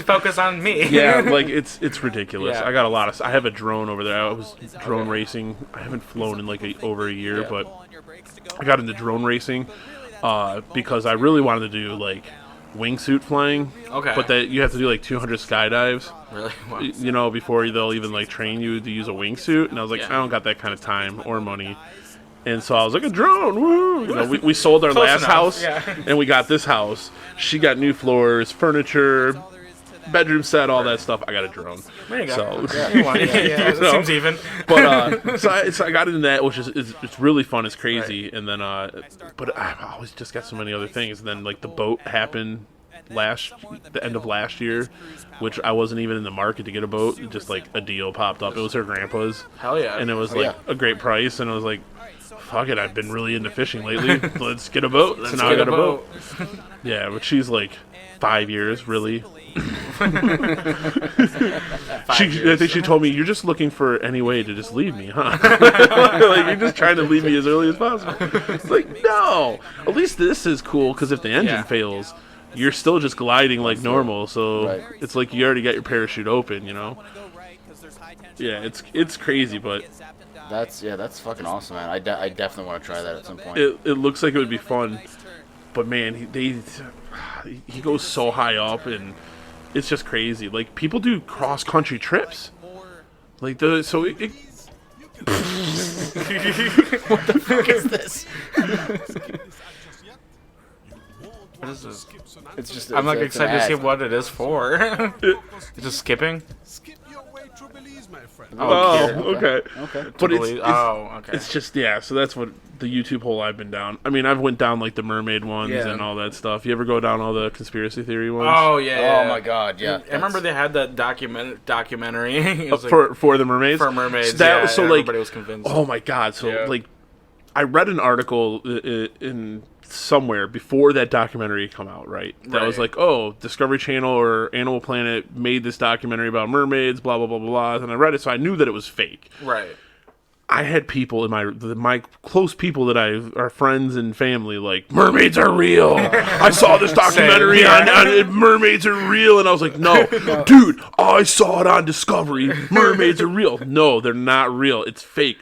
focus on me.
Yeah, like it's ridiculous.
Yeah.
I got a lot of. I have a drone over there. I was drone racing. I haven't flown in like over a year,
Yeah.
but I got into drone racing because I really wanted to do like wingsuit flying.
Okay.
But that you have to do like 200 skydives.
Really? Wow.
You know, before they'll even like train you to use a wingsuit. And I was like,
Yeah.
I don't got that kind of time or money. And so I was like, a drone, woo! You know, we sold our
Close
last
enough,
house,
yeah.
and we got this house. She got new floors, furniture, bedroom set, all that stuff. I got a drone.
There you go.
So,
You won. Yeah,
you
that
know.
seems even.
But so I got into that, which is it's really fun. It's crazy, and then but I always just got so many other things. And then like the boat happened the end of last year, which I wasn't even in the market to get a boat. Just like a deal popped up. It was her grandpa's.
Hell yeah.
And it was
Oh,
like
yeah.
a great price, and I was like, fuck it, I've been really into fishing lately. Let's get a boat. So now I got a boat. Yeah, but she's like 5 years, really. I think she told me, "You're just looking for any way to just leave me, huh? Like you're just trying to leave me as early as possible." It's like, no. At least this is cool because if the engine fails, you're still just gliding like normal. So
Right.
it's like you already got your parachute open, you know. Yeah, it's crazy, but
That's fucking awesome, man. I definitely want to try that at some point.
it looks like it would be fun. But man, he goes so high up, and it's just crazy. Like people do cross country trips, like what
the fuck is this?
What is this?
It's just.
I'm like
it's an
excited to see
ad.
what it is for. It's just skipping.
Oh,
cute.
okay.
Okay.
But
Okay.
it's just so that's what the YouTube hole I've been down. I mean, I've went down like the mermaid ones
Yeah.
and all that stuff. You ever go down all the conspiracy theory ones?
Oh yeah.
Oh my god, yeah.
I remember they had that documentary. It was like,
for the mermaids.
for mermaids.
So
yeah,
so
everybody was convinced.
oh my god. So
Yeah.
like, I read an article in somewhere before that documentary come out, right? That was
Right.
like, oh, Discovery Channel or Animal Planet made this documentary about mermaids, blah blah blah blah blah. And I read it, so I knew that it was fake.
Right.
I had people in my close people that are friends and family like, mermaids are real. I saw this documentary
Same, yeah.
on mermaids are real, and I was like, no, dude, I saw it on Discovery. Mermaids are real. No, they're not real. It's fake.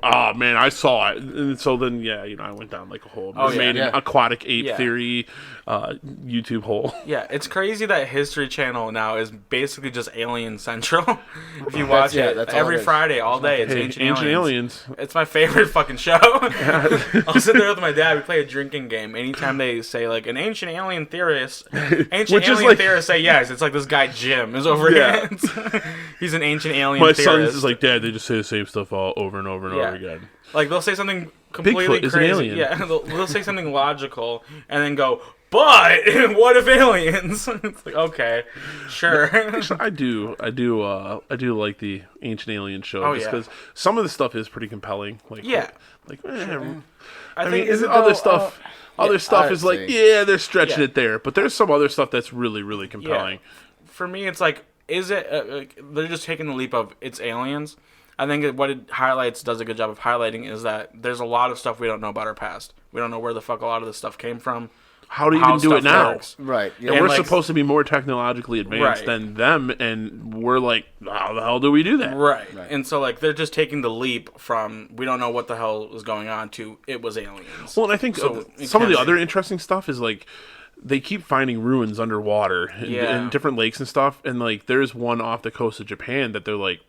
Oh man, I saw it, and so then I went down like a whole mermaid and aquatic ape
Yeah.
theory YouTube hole.
Yeah, it's crazy that History Channel now is basically just Alien Central. If you watch
That's
it
all
every
it is.
Friday, all day, it's
Hey,
Ancient Aliens.
aliens.
It's my favorite fucking show. I'll sit there with my dad. We play a drinking game. Anytime they say like an ancient alien theorist,
Which is
alien
like-
theorists say yes. It's like this guy Jim is over
Yeah.
here. He's an ancient alien
My
theorist.
son is like, Dad, they just say the same stuff all over and over and
Yeah.
over again.
Like they'll say something completely
Bigfoot is an
crazy.
alien.
Yeah, they'll say something logical and then go, but what if aliens? It's like, okay, sure.
Actually, I do like the Ancient Alien show
Oh,
just
yeah.
because some of the stuff is pretty compelling. Like,
Yeah.
I
think
mean,
is it
other
though,
stuff. Other stuff
I'd
is like,
say-
they're stretching
Yeah.
it there, but there's some other stuff that's really, really compelling.
For me, it's like, is it? They're just taking the leap of it's aliens. I think what it does a good job of highlighting is that there's a lot of stuff we don't know about our past. We don't know where the fuck a lot of this stuff came from.
How do you
how
even do it
stuff
now?
works.
Right. Yeah.
And
And
we're
like-
supposed to be more technologically advanced
Right.
than them, and we're like, how the hell do we do that?
Right. And so, like, they're just taking the leap from we don't know what the hell was going on to it was aliens.
Well, and I think
So it
some of
can
the
be.
other interesting stuff is like they keep finding ruins underwater in different lakes and stuff. And like there's one off the coast of Japan that they're like,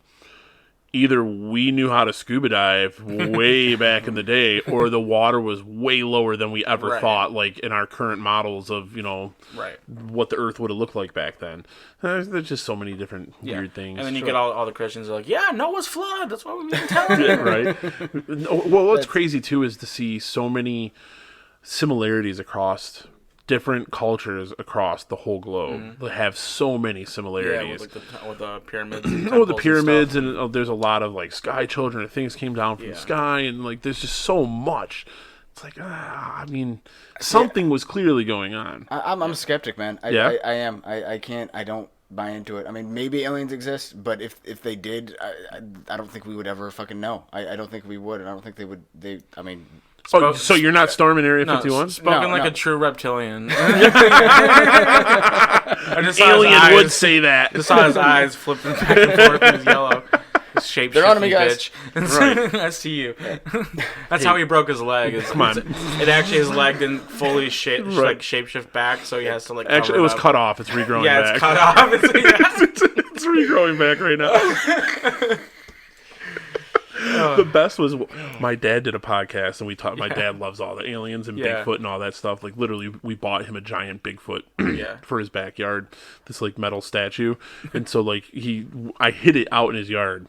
either we knew how to scuba dive way back in the day, or the water was way lower than we ever
Right.
thought, like in our current models of,
Right.
what the Earth would have looked like back then. There's just so many different
Yeah.
weird things.
And then you get all the Christians are like, yeah, Noah's flood. That's what we've been telling you.
right? Well, what's crazy too is to see so many similarities across different cultures across the whole globe. They have so many
Yeah,
similarities.
with the pyramids. And
Oh, the
temples
pyramids,
and
and there's a lot of like sky children, and things came down from the sky, and like there's just so much. It's like, I mean, something was clearly going on.
I'm a skeptic, man. I am. I can't. I don't buy into it. I mean, maybe aliens exist, but if they did, I don't think we would ever fucking know. I don't think we would, and I don't think they would. I mean.
Oh, so you're not storming Area 51?
Spoken
No,
like
no.
a true reptilian. I just saw his
Alien
eyes-
would say that.
Just saw his eyes flipping back and forth in his yellow. Shape
They're on me, guys.
bitch. I see you. That's how he broke his leg.
Come on.
It actually his leg didn't fully shapeshift back, so he has to like.
Actually, it
cover
was
up.
cut off. It's regrowing
Yeah,
back.
it's cut off.
It's regrowing back right now. The best was my dad did a podcast, and we talked. My dad loves all the aliens and
Yeah.
Bigfoot and all that stuff. Like literally, we bought him a giant Bigfoot
Yeah.
for his backyard, this like metal statue. And so like I hid it out in his yard,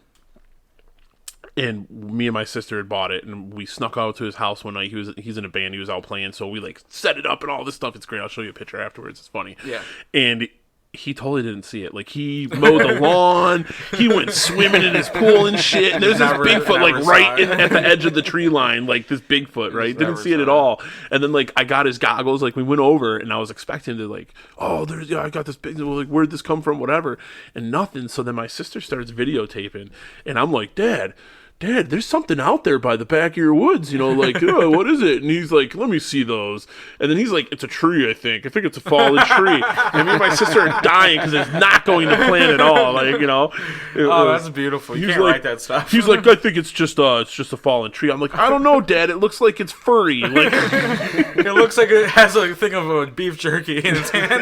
And me and my sister had bought it, and we snuck out to his house one night. He's in a band. He was out playing, so we like set it up and all this stuff. It's great. I'll show you a picture afterwards. It's funny.
Yeah.
And he totally didn't see it. Like, he mowed the lawn. He went swimming in his pool and shit. And there's this Bigfoot like right at the edge of the tree line, like this Bigfoot, right? Didn't see it at all. And then like I got his goggles. Like we went over, and I was expecting to like, oh, I got this big. Like, where'd this come from? Whatever. And nothing. So then my sister starts videotaping, and I'm like, Dad, there's something out there by the back of your woods, like, oh, what is it? And he's like, let me see those. And then he's like, it's a tree, I think it's a fallen tree. And me and my sister are dying because it's not going to plan at all. Like,
that's beautiful. You can't write that stuff.
He's like, I think it's just a fallen tree. I'm like, I don't know, Dad. It looks like it's furry. Like,
it looks like it has a thing of beef jerky in its hand.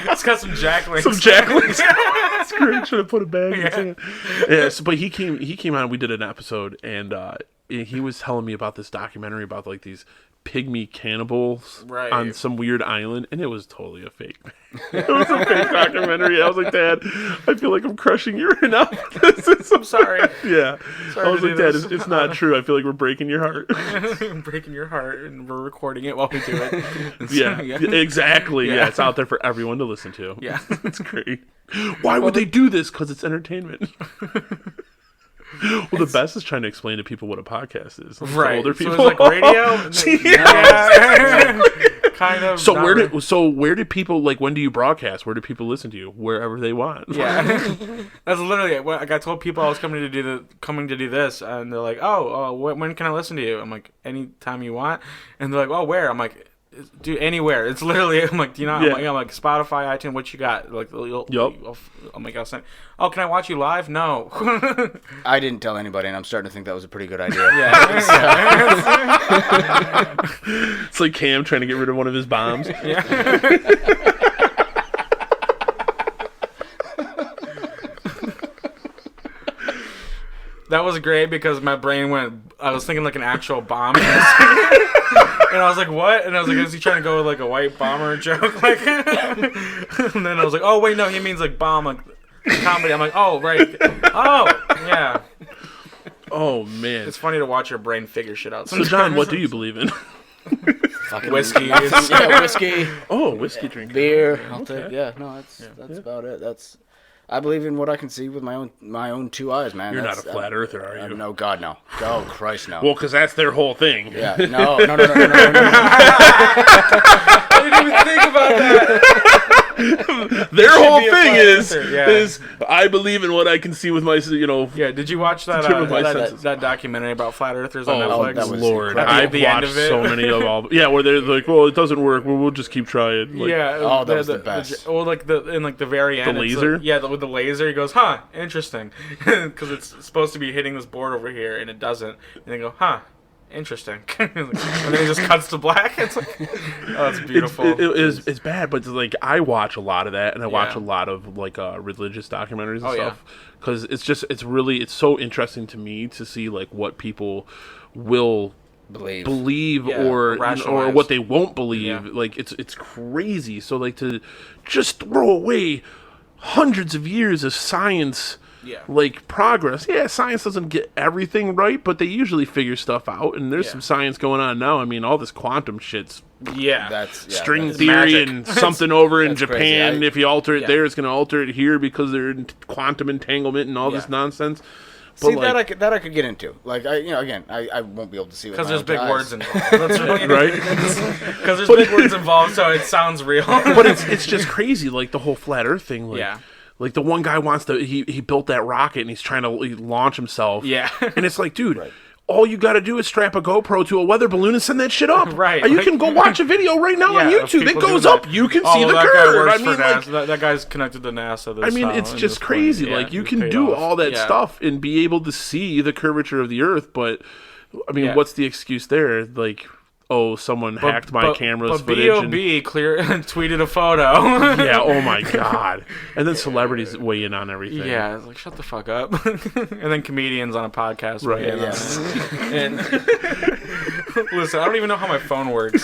It's got some jacklings.
That's great. Should have put a bag in his hand. Yeah, but he came on. We did an episode, and he was telling me about this documentary about like these pygmy cannibals on some weird island, and it was totally a fake. It was a fake documentary. I was like, Dad, I feel like I'm crushing you right now.
I'm sorry.
Yeah.
Sorry
I was like, Dad, it's not true. I feel like we're breaking your heart.
Breaking your heart, and we're recording it while we do it.
Yeah, exactly. Yeah, it's out there for everyone to listen to.
Yeah.
It's great. Why would they do this? Because it's entertainment. Well, the best is trying to explain to people what a podcast is.
Right.
Older people.
So it's like radio?
Yeah.
Kind of.
So where did people, like, when do you broadcast? Where do people listen to you? Wherever they want.
Yeah. That's literally it. Like, I told people I was coming to do this, and they're like, oh, when can I listen to you? I'm like, anytime you want. And they're like, oh, where? I'm like, dude, anywhere. It's literally, I'm like,
Yeah.
I'm like Spotify, iTunes, what you got? Like, I'm like, oh, can I watch you live? No.
I didn't tell anybody, and I'm starting to think that was a pretty good idea.
It's like Cam trying to get rid of one of his bombs.
Yeah. That was great because my brain I was thinking like an actual bomb. And I was like, what? And I was like, is he trying to go with like a white bomber joke? Like, and then I was like, oh, wait, no, he means like bomb, like comedy. I'm like, oh, right. Oh, yeah.
Oh, man.
It's funny to watch your brain figure shit out.
So, John, what do you believe in?
Whiskey.
Yeah, whiskey.
Oh, whiskey drinking.
Beer. I'll take. Yeah, no, that's about it. I believe in what I can see with my own two eyes, man.
You're not a flat earther, are you?
No, God, no. Oh, Christ, no.
Well, because that's their whole thing.
Yeah, no.
I didn't even think about that.
Their whole thing is I believe in what I can see with my,
Yeah, did you watch that documentary about flat earthers on Netflix?
That was
Lord,
incredible.
I've watched so many of all. Yeah, where they're like, well, it doesn't work. Well, we'll just keep trying. Like,
that was the best.
In the very end,
the laser.
With the laser, he goes, "Huh, interesting," because it's supposed to be hitting this board over here, and it doesn't. And they go, "Huh, interesting," and then he just cuts to black. It's like, oh, it's beautiful.
It's bad, but like I watch a lot of that, and I watch a lot of like religious documentaries and stuff because it's so interesting to me to see like what people will believe or what they won't believe. Yeah. Like it's crazy. So like to just throw away hundreds of years of science.
Yeah.
Like progress. Yeah, science doesn't get everything right, but they usually figure stuff out. And there's some science going on now. I mean, all this quantum shit's string theory magic. And something over in Japan. If you alter it there, it's going to alter it here because they're in quantum entanglement and all this nonsense.
But see, like, that I could get into. Like, I won't be able to see
because there's big words involved. That's right. Because there's big words involved, so it sounds real.
But it's just crazy, like the whole flat Earth thing. Like, like the one guy wants to, he built that rocket and he's trying to launch himself.
Yeah.
And it's like, dude, all you got to do is strap a GoPro to a weather balloon and send that shit up.
Right.
You can go watch a video right now on YouTube. It goes up. You can see the curve. I mean, like,
that guy's connected to NASA.
I mean, it's just crazy. Like, you can do all that stuff and be able to see the curvature of the Earth. But, I mean, what's the excuse there? Like, oh, someone hacked my camera's footage.
But B.O.B. tweeted a photo.
Yeah, oh my God. And then celebrities weigh in on everything.
Yeah, it's like, shut the fuck up. And then comedians on a podcast weigh in on it. Listen, I don't even know how my phone works.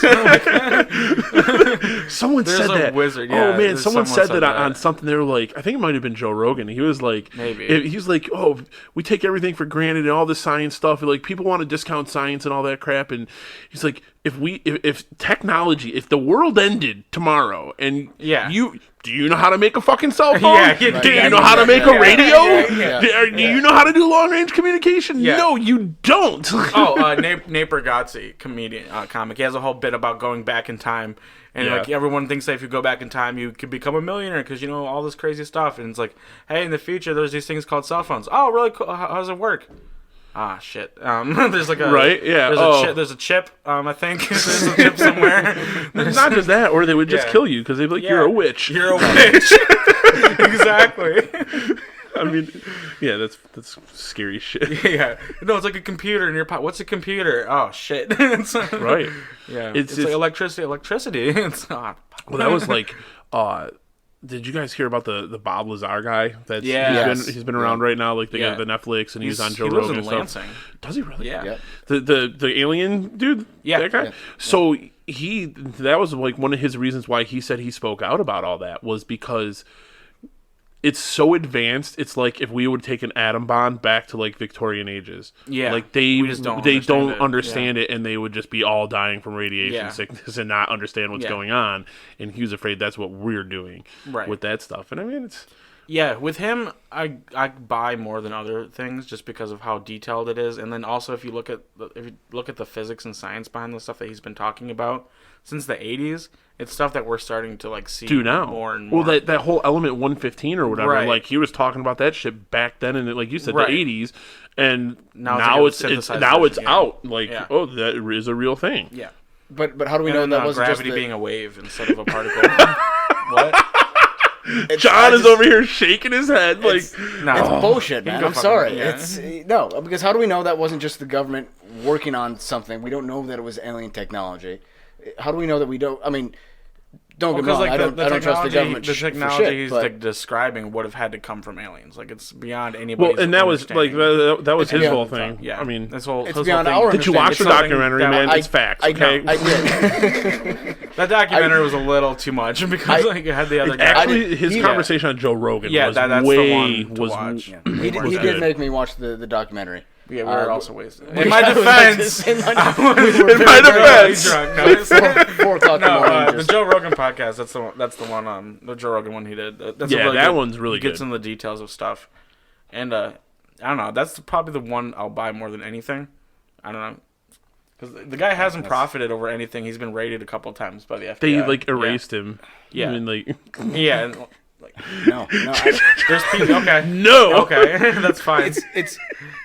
Someone
There's
said
a
that.
wizard,
Oh
yeah,
man,
there's
someone
someone
said
said
that on
that.
something. They were like, I think it might have been Joe Rogan. He was like,
Maybe.
he's like, oh, we take everything for granted and all this science stuff. And like people want to discount science and all that crap. And he's like, if technology, if the world ended tomorrow, and
Yeah.
do you know how to make a fucking cell phone?
Yeah,
do
yeah,
you know how to make
yeah,
a radio?
yeah,
Do you know how to do long range communication?
Yeah.
No, you don't.
Nate Bargatze, comedian, comic. He has a whole bit about going back in time, and
Yeah.
like everyone thinks that if you go back in time, you could become a millionaire because you know all this crazy stuff. And it's like, hey, in the future, there's these things called cell phones. Oh, really cool. How does it work? Ah, shit. There's like a
Right, yeah,
There's a chip. I think there's a chip somewhere.
Not just that, or they would just
Yeah.
kill you because they'd be like, you're a witch.
You're a witch. Exactly.
I mean, yeah, that's scary shit.
Yeah. No, it's like a computer in your pocket. What's a computer? Oh shit. It's,
Right.
Yeah.
It's
It's like electricity. It's not.
Well, that was like, did you guys hear about the Bob Lazar guy? That's
Yeah.
he's been around right now, like the
Yeah.
the Netflix, and he's on Joe
he lives
Rogan
in
and stuff.
Lansing.
Does he really?
Yeah.
Yep.
The alien dude.
Yeah.
That guy.
Yeah.
So that was like one of his reasons why he said he spoke out about all that was because it's so advanced. It's like if we would take an atom bomb back to like Victorian ages.
Yeah.
Like they
We just don't
they
understand
don't
it.
understand it, and they would just be all dying from radiation
Yeah.
sickness and not understand what's
Yeah.
going on. And he was afraid that's what we're doing
Right.
with that stuff. And I mean, it's
Yeah, with him, I buy more than other things just because of how detailed it is, and then also if you look at the physics and science behind the stuff that he's been talking about since the '80s, it's stuff that we're starting to like see
do now.
more and more.
Well, that whole element 115 or whatever,
Right.
like he was talking about that shit back then, and like you said,
Right.
the 80s, and
Now
now
it's like a
it's
synthesized
now it's
version, yeah.
out. Like,
Yeah.
oh, that is a real thing.
yeah,
But how do we
and
know
then,
that wasn't
gravity
just the,
being a wave instead of a particle. What?
John is over here shaking his head like,
No,
It's bullshit,
You
man.
can go
I'm
fuck
sorry.
yeah.
It's no, because how do we know that wasn't just the government working on something? We don't know that it was alien technology. How do we know that we don't? I mean, don't get me
Because
wrong.
like
I don't trust the government.
the
for
technology
shit,
he's
but
like describing would have had to come from aliens. Like it's beyond anybody's.
well, and that was like
understanding.
that was his
Yeah.
whole thing.
Yeah,
I mean,
this whole
it's
his
beyond
whole
our
thing.
did you watch the
understanding.
documentary,
that
man?
I-
It's facts,
I
okay?
did.
That documentary was a little too much because like it had the other guy.
Actually, his
he-
conversation on Joe Rogan
Yeah,
was
that's
way
the one to
was
watch.
He
was
did
good.
make me watch the documentary.
Yeah, we were
Uh,
also wasted. In my defense,
in my
In my defense.
drunk. No, it's-
4 o'clock in the
no,
morning.
the
just-
Joe Rogan podcast. That's the one. That's the one. The Joe Rogan one he did. That's a
Yeah,
really
that
good-
one's really
he gets
good.
into the details of stuff, and I don't know. That's probably the one I'll buy more than anything. I don't know. Because the guy hasn't profited over anything. He's been raided a couple times by the FBI.
They like erased him.
Yeah.
I mean, like
Yeah. And, like,
no,
there's people. Okay.
no.
Okay. That's fine.
it's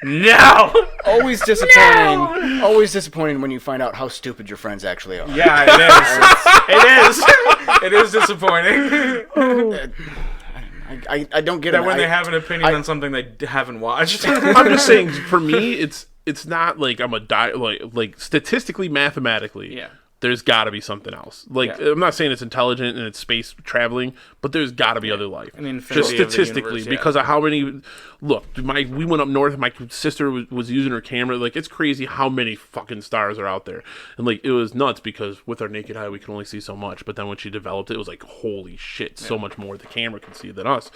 No.
always disappointing. Always disappointing when you find out how stupid your friends actually are.
Yeah, it is. It is disappointing
I don't get
that
it.
when they
I-
have an opinion on something they haven't watched.
I'm just saying, for me, it's not like I'm a like statistically, mathematically.
Yeah.
There's got to be something else. Like
Yeah.
I'm not saying it's intelligent and it's space traveling, but there's got to be other life.
An
Just
infinity of the
statistically,
universe, yeah.
because of how many. Look, we went up north. My sister was using her camera. Like it's crazy how many fucking stars are out there, and like it was nuts because with our naked eye we can only see so much. But then when she developed it, it was like holy shit, so much more the camera can see than us.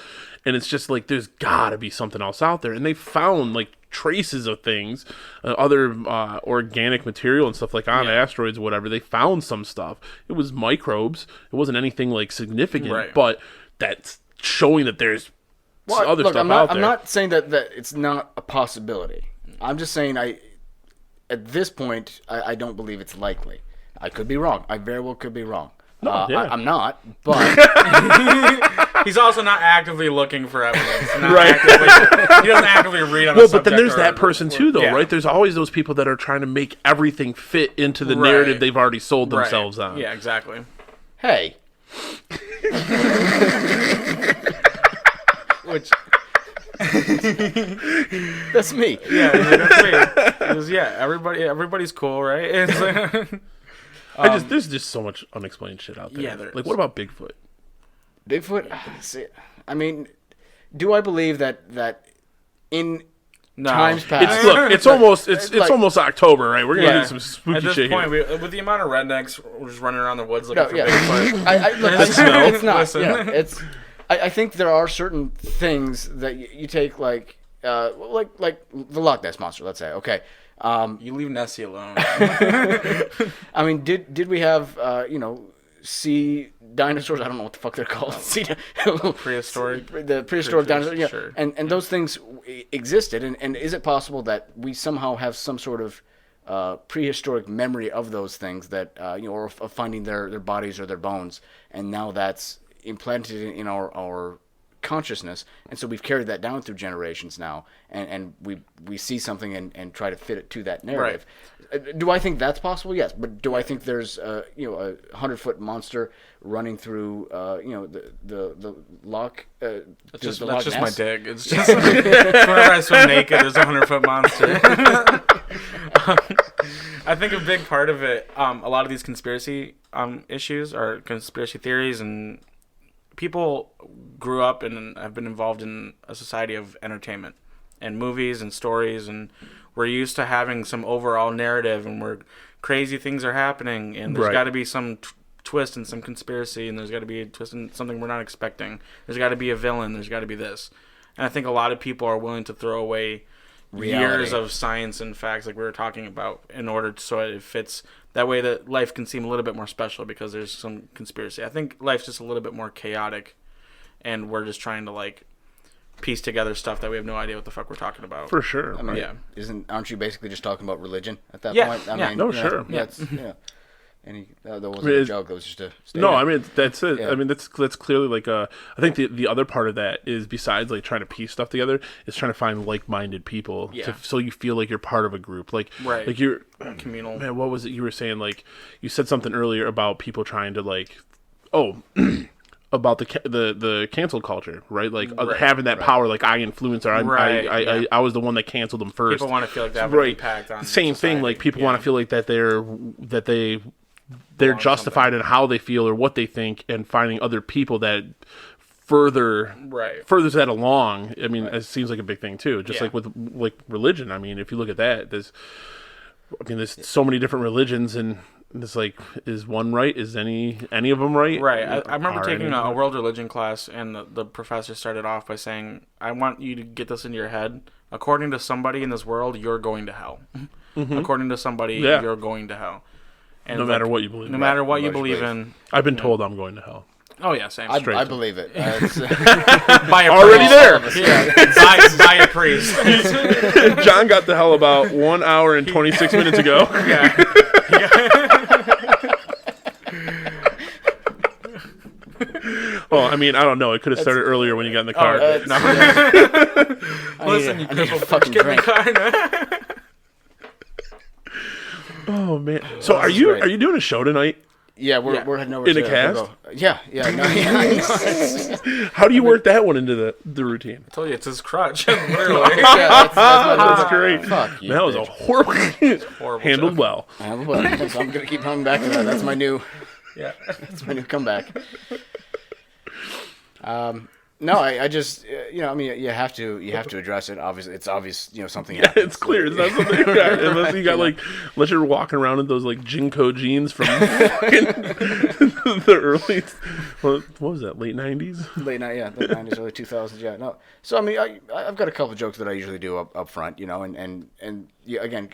And it's just like there's got to be something else out there, and they found like traces of things, other organic material and stuff like on asteroids or whatever. They found some stuff. It was microbes. It wasn't anything like significant,
Right.
but that's showing that there's other
look,
stuff
I'm not,
out there.
I'm not saying that it's not a possibility. I'm just saying at this point, I don't believe it's likely. I could be wrong. I very well could be wrong.
yeah.
I'm not, but
He's also not actively looking for evidence. Not
Right.
He doesn't actively read on
Well,
a
but then
subject
there's
or-
that person too, though,
yeah.
right? There's always those people that are trying to make everything fit into the
Right.
narrative they've already sold
Right.
themselves on.
Yeah, exactly.
hey,
Which
that's me.
yeah, that's me. It was, everybody's cool, right? It's like,
There's just so much unexplained shit out there.
Yeah, there
like
is.
what about Bigfoot?
Bigfoot. See, I mean, do I believe that in
No.
times pass.
It's almost October, right? We're gonna
Yeah.
do some spooky
At this
shit
point,
here.
with the amount of rednecks we're just running around the woods looking
No,
for
yeah.
Bigfoot.
Look,
Listen.
it's not.
Listen.
Yeah, it's. I think there are certain things that you take like the Loch Ness monster. Let's say, okay.
You leave Nessie alone.
I mean, did we have sea dinosaurs? I don't know what the fuck they're called.
Prehistoric.
The prehistoric dinosaurs. Yeah,
Sure.
and those things existed. And is it possible that we somehow have some sort of prehistoric memory of those things that or of finding their bodies or their bones, and now that's implanted in our consciousness, and so we've carried that down through generations now, and we see something and try to fit it to that narrative. Do I think that's possible? Yes, but do I think there's a 100-foot monster running through the loch?
That's just
Loch
my
Ness?
dig. It's just whenever I swim naked, there's a 100-foot monster. I think a big part of it, a lot of these conspiracy issues or conspiracy theories, and people grew up and have been involved in a society of entertainment and movies and stories, and we're used to having some overall narrative, and where crazy things are happening, and there's
Right.
got to be some twist and some conspiracy, and there's got to be a twist in something we're not expecting. There's got to be a villain. There's got to be this. And I think a lot of people are willing to throw away years of science and facts like we were talking about in order to, so it fits that way that life can seem a little bit more special because there's some conspiracy. I think life's just a little bit more chaotic, and we're just trying to like piece together stuff that we have no idea what the fuck we're talking about.
For sure.
I mean,
Yeah.
aren't you basically just talking about religion at that
Yeah,
point? I
yeah.
mean,
No, sure.
That's, that wasn't
mean,
a joke. That was just a statement.
No, I mean that's it.
Yeah.
I mean that's clearly like I think the other part of that is, besides like trying to piece stuff together, is trying to find like-minded people so you feel like you're part of a group. Like
Right.
like you're
Communal.
Man, what was it you were saying? Like you said something earlier about people trying to like about the cancel culture, right? Like having that power, like I influenced, or I was the one that canceled them first.
People want to feel like they have an impact on
Same
society.
thing, like people want to feel like that they're justified in how they feel or what they think, and finding other people that furthers that along. I mean, it seems like a big thing too. Just like with like religion. I mean, if you look at that, there's so many different religions, and it's like, is one right? Is any of them right?
Right. I remember taking a world religion class, and the professor started off by saying, I want you to get this into your head. According to somebody in this world, you're going to hell. Mm-hmm. According to somebody, you're going to hell. And
no matter what you believe in.
No matter what you believe in.
I've been told I'm going to hell.
Oh, yeah, same.
I believe it.
By a
Already there.
by a priest.
John got to hell about 1 hour and 26 minutes ago. Well, I mean, I don't know. It could have started earlier when you got in the car.
Listen, you
I need a
crippled
fucking
bitch, get in the
drink.
car.
Oh man! So are you doing a show tonight?
Yeah, we're heading over
In
to
a cast?
Hugo. Yeah. No,
How do you work that one into the routine?
I told you, it's his crutch. Literally.
That's great.
Fuck you,
That was a
bitch.
horrible handled
joke.
well.
So I'm gonna keep coming back to that. That's my new comeback. No, I just you have to address it. Obviously, it's obvious. Something.
Yeah,
happens.
it's clear. It's not something you got, unless you're walking around in those like Jinko jeans from fucking the early, what was that, late 90s?
Late 90s, early 2000s. Yeah, no. So I mean, I've got a couple of jokes that I usually do up front, and again,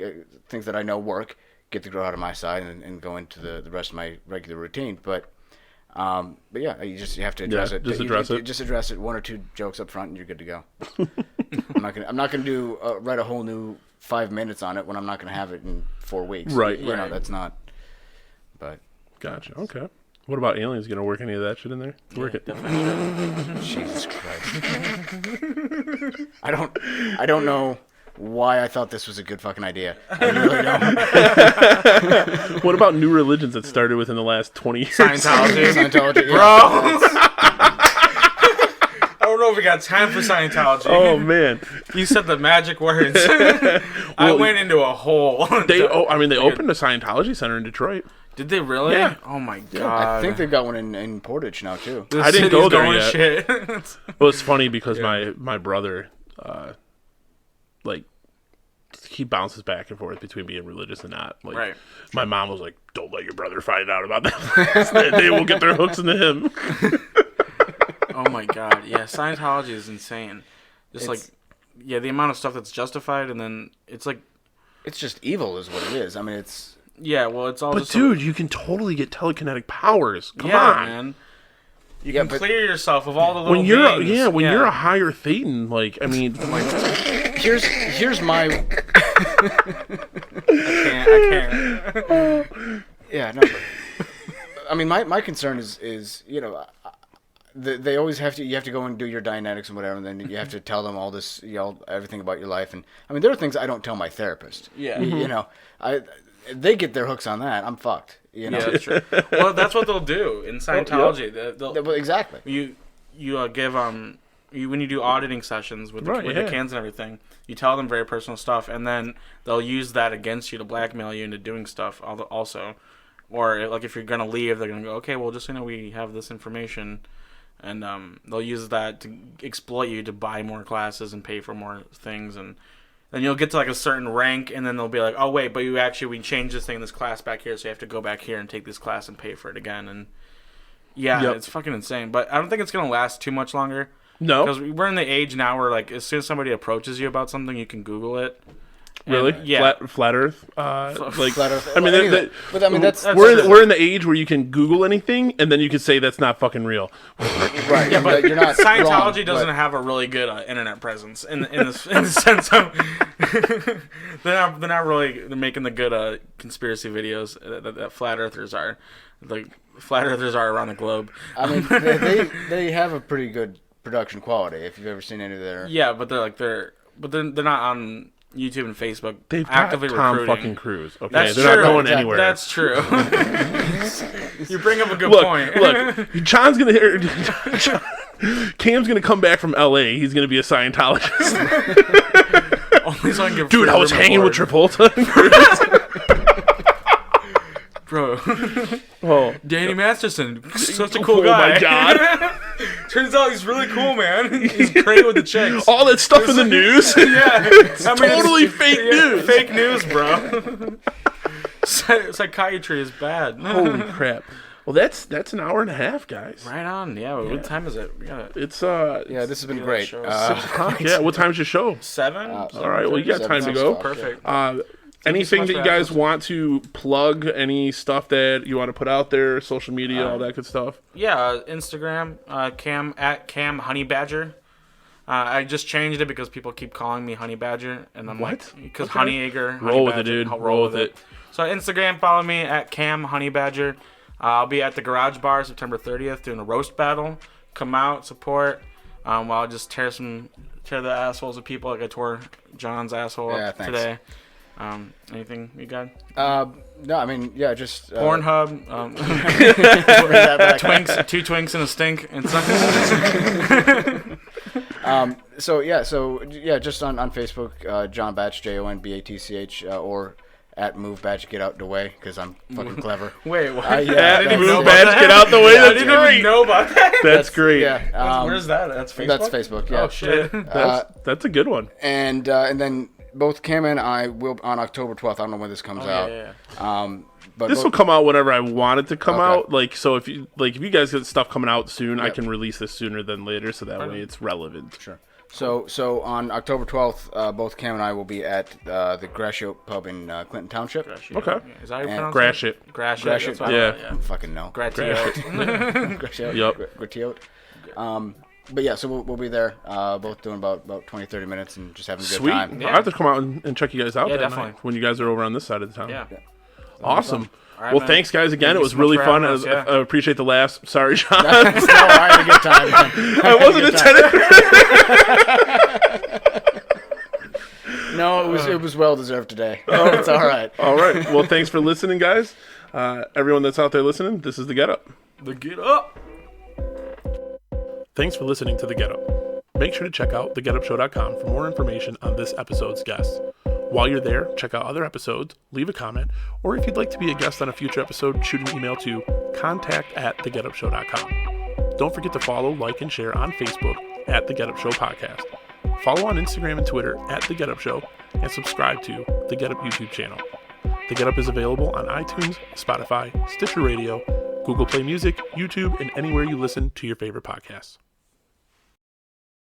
things that I know work, get the girl out of my side, and go into the rest of my regular routine. But yeah, you have to address it.
Just address it.
Just address it. 1 or 2 jokes up front, and you're good to go. I'm not gonna do write a whole new 5 minutes on it when I'm not gonna have it in 4 weeks.
Right.
You know, that's not. But
Gotcha. Okay. What about aliens? Gonna work any of that shit in there? Work it.
Jesus Christ. I don't know why I thought this was a good fucking idea. I really don't.
What about new religions that started within the last 20 years?
Scientology, yeah.
Bro. I don't know if we got time for Scientology.
Oh man,
You said the magic words. I went into a hole.
they opened a Scientology center in Detroit.
Did they really?
Yeah.
Oh my god.
I think they've got one in Portage now too.
The
I didn't
city's
go there
going
yet.
to shit.
Well, it's funny because my brother, like, he bounces back and forth between being religious and not. Like,
Right.
my mom was like, "Don't let your brother find out about that. They will get their hooks into him."
Oh my god, yeah, Scientology is insane. The amount of stuff that's justified, and then it's like,
It's just evil, is what it is. I mean, it's
yeah, well, it's all.
But
just
dude, you can totally get telekinetic powers. Come
yeah,
on,
man. You
Yeah,
can
but-
clear yourself of all the little
when you're
beings.
you're a higher thetan, like, I mean,
here's my
I can't.
yeah no. But, I mean, my concern is they always have to. You have to go and do your Dianetics and whatever, and then you have to tell them all this, everything about your life. And I mean, there are things I don't tell my therapist.
Yeah.
You know, they get their hooks on that. I'm fucked. You know.
Yeah, that's true. Well, that's what they'll do in Scientology. They'll
Well, exactly.
you give when you do auditing sessions with
Right,
the
yeah.
cans and everything, you tell them very personal stuff, and then they'll use that against you to blackmail you into doing stuff also. Or like if you're gonna leave, they're gonna go, okay, well, just so you know, we have this information, and they'll use that to exploit you to buy more classes and pay for more things, and then you'll get to like a certain rank, and then they'll be like, oh wait, but we changed this thing in this class back here, so you have to go back here and take this class and pay for it again, and yeah,
Yep.
it's fucking insane. But I don't think it's gonna last too much longer.
no,
Because we're in the age now where, like, as soon as somebody approaches you about something, you can Google it. And-
really,
yeah.
flat Earth, like,
Flat Earth.
I mean,
Anyway, but I mean that's
we're in the age where you can Google anything, and then you can say that's not fucking real.
right. Yeah, but you're not
Scientology
wrong,
doesn't
but-
have a really good internet presence in the sense of they're not really making the good conspiracy videos that flat earthers are. Like flat earthers are around the globe.
I mean, they have a pretty good production quality. If you've ever seen any of their
Yeah, but they're not on YouTube and Facebook.
They've got
actively
Tom
recruiting.
fucking Cruise. Okay,
That's
they're
true.
not going
Exactly.
anywhere.
That's true. You bring up a good
look,
point.
look. John's gonna hear. Cam's gonna come back from L.A. He's gonna be a Scientologist.
Only so I can get
Dude,
free
I was
room
hanging
and
with
board.
Travolta.
Bro.
Oh,
Danny Masterson, such a cool
oh
guy.
my God.
Turns out he's really cool, man. He's great with the chicks.
all that stuff in the news.
Yeah,
Totally fake news.
Fake news, bro. Psychiatry is bad.
Holy crap! Well, that's an hour and a half, guys.
Right on. Yeah. What time is it? We got
It's
yeah, this has been
Yeah,
great.
sure.
yeah. What time's your show?
7.
All right. Well, you got time to
Seven
go.
o'clock.
Perfect.
Anything
much
that you
for
guys
having us.
want to plug? Any stuff that you want to put out there? Social media, all that good stuff.
Yeah, Instagram, Cam at Cam Honey Badger. I just changed it because people keep calling me Honey Badger, and I'm
What?
like, because
Okay.
Honeyager.
Roll
Honey
with it,
Badger,
dude.
I'll
Roll with it.
So Instagram, follow me at Cam Honey Badger. I'll be at the Garage Bar September 30th doing a roast battle. Come out, support. While I just tear the assholes of people like I tore John's asshole
Yeah,
up
thanks.
today. Anything you got?
No, I mean, yeah, just
Pornhub.
bring that back.
Twinks, 2 twinks and a stink. And
So yeah, just on Facebook, John Batch, JONBATCH, or at Move Batch, get out the way, because I'm fucking clever.
Wait, what?
Yeah,
I didn't
that's-
even know
Move
about
Badge,
that.
get out the way.
I
That's
didn't
great.
even know about that.
That's great.
Yeah,
Where's that? That's Facebook.
that's Facebook. Yeah.
Oh shit.
That's a good one.
And then both Cam and I will on October 12th. I don't know when this comes out.
Yeah.
But
This
both-
will come out whenever I want it to come
Okay.
out. Like, so if you guys get stuff coming out soon, I
Yep.
can release this sooner than later, so that way it's relevant.
Sure. So on October 12th, both Cam and I will be at the Gratiot Pub in Clinton Township.
Okay.
Is that how you
And
pronounce
Gratiot.
it? Gratiot.
Gratiot.
That's what
Yeah.
I
I don't fucking know.
Gratiot.
Gratiot.
Yep.
Gratiot. But yeah, so we'll be there, both doing about 20-30 minutes and just having a good
Sweet.
time.
I'll have to come out and check you guys out
Yeah,
that
definitely.
night when you guys are over on this side of the town.
Yeah.
Awesome.
All right,
Well,
man.
thanks, guys, again.
Thank
It
you
was
so much
really
for
fun.
having us, yeah.
I appreciate the laughs. Sorry, Sean.
No, I had a good time.
I wasn't intending.
No, it was well deserved today. It's all right.
All right. Well, thanks for listening, guys. Everyone that's out there listening, this is The Get Up.
The Get Up.
Thanks for listening to The Get Up. Make sure to check out thegetupshow.com for more information on this episode's guests. While you're there, check out other episodes, leave a comment, or if you'd like to be a guest on a future episode, shoot an email to contact@thegetupshow.com. Don't forget to follow, like, and share on Facebook at The Get Up Show Podcast. follow on Instagram and Twitter at The Get Up Show, and subscribe to The Get Up YouTube channel. The Get Up is available on iTunes, Spotify, Stitcher Radio, Google Play Music, YouTube, and anywhere you listen to your favorite podcasts.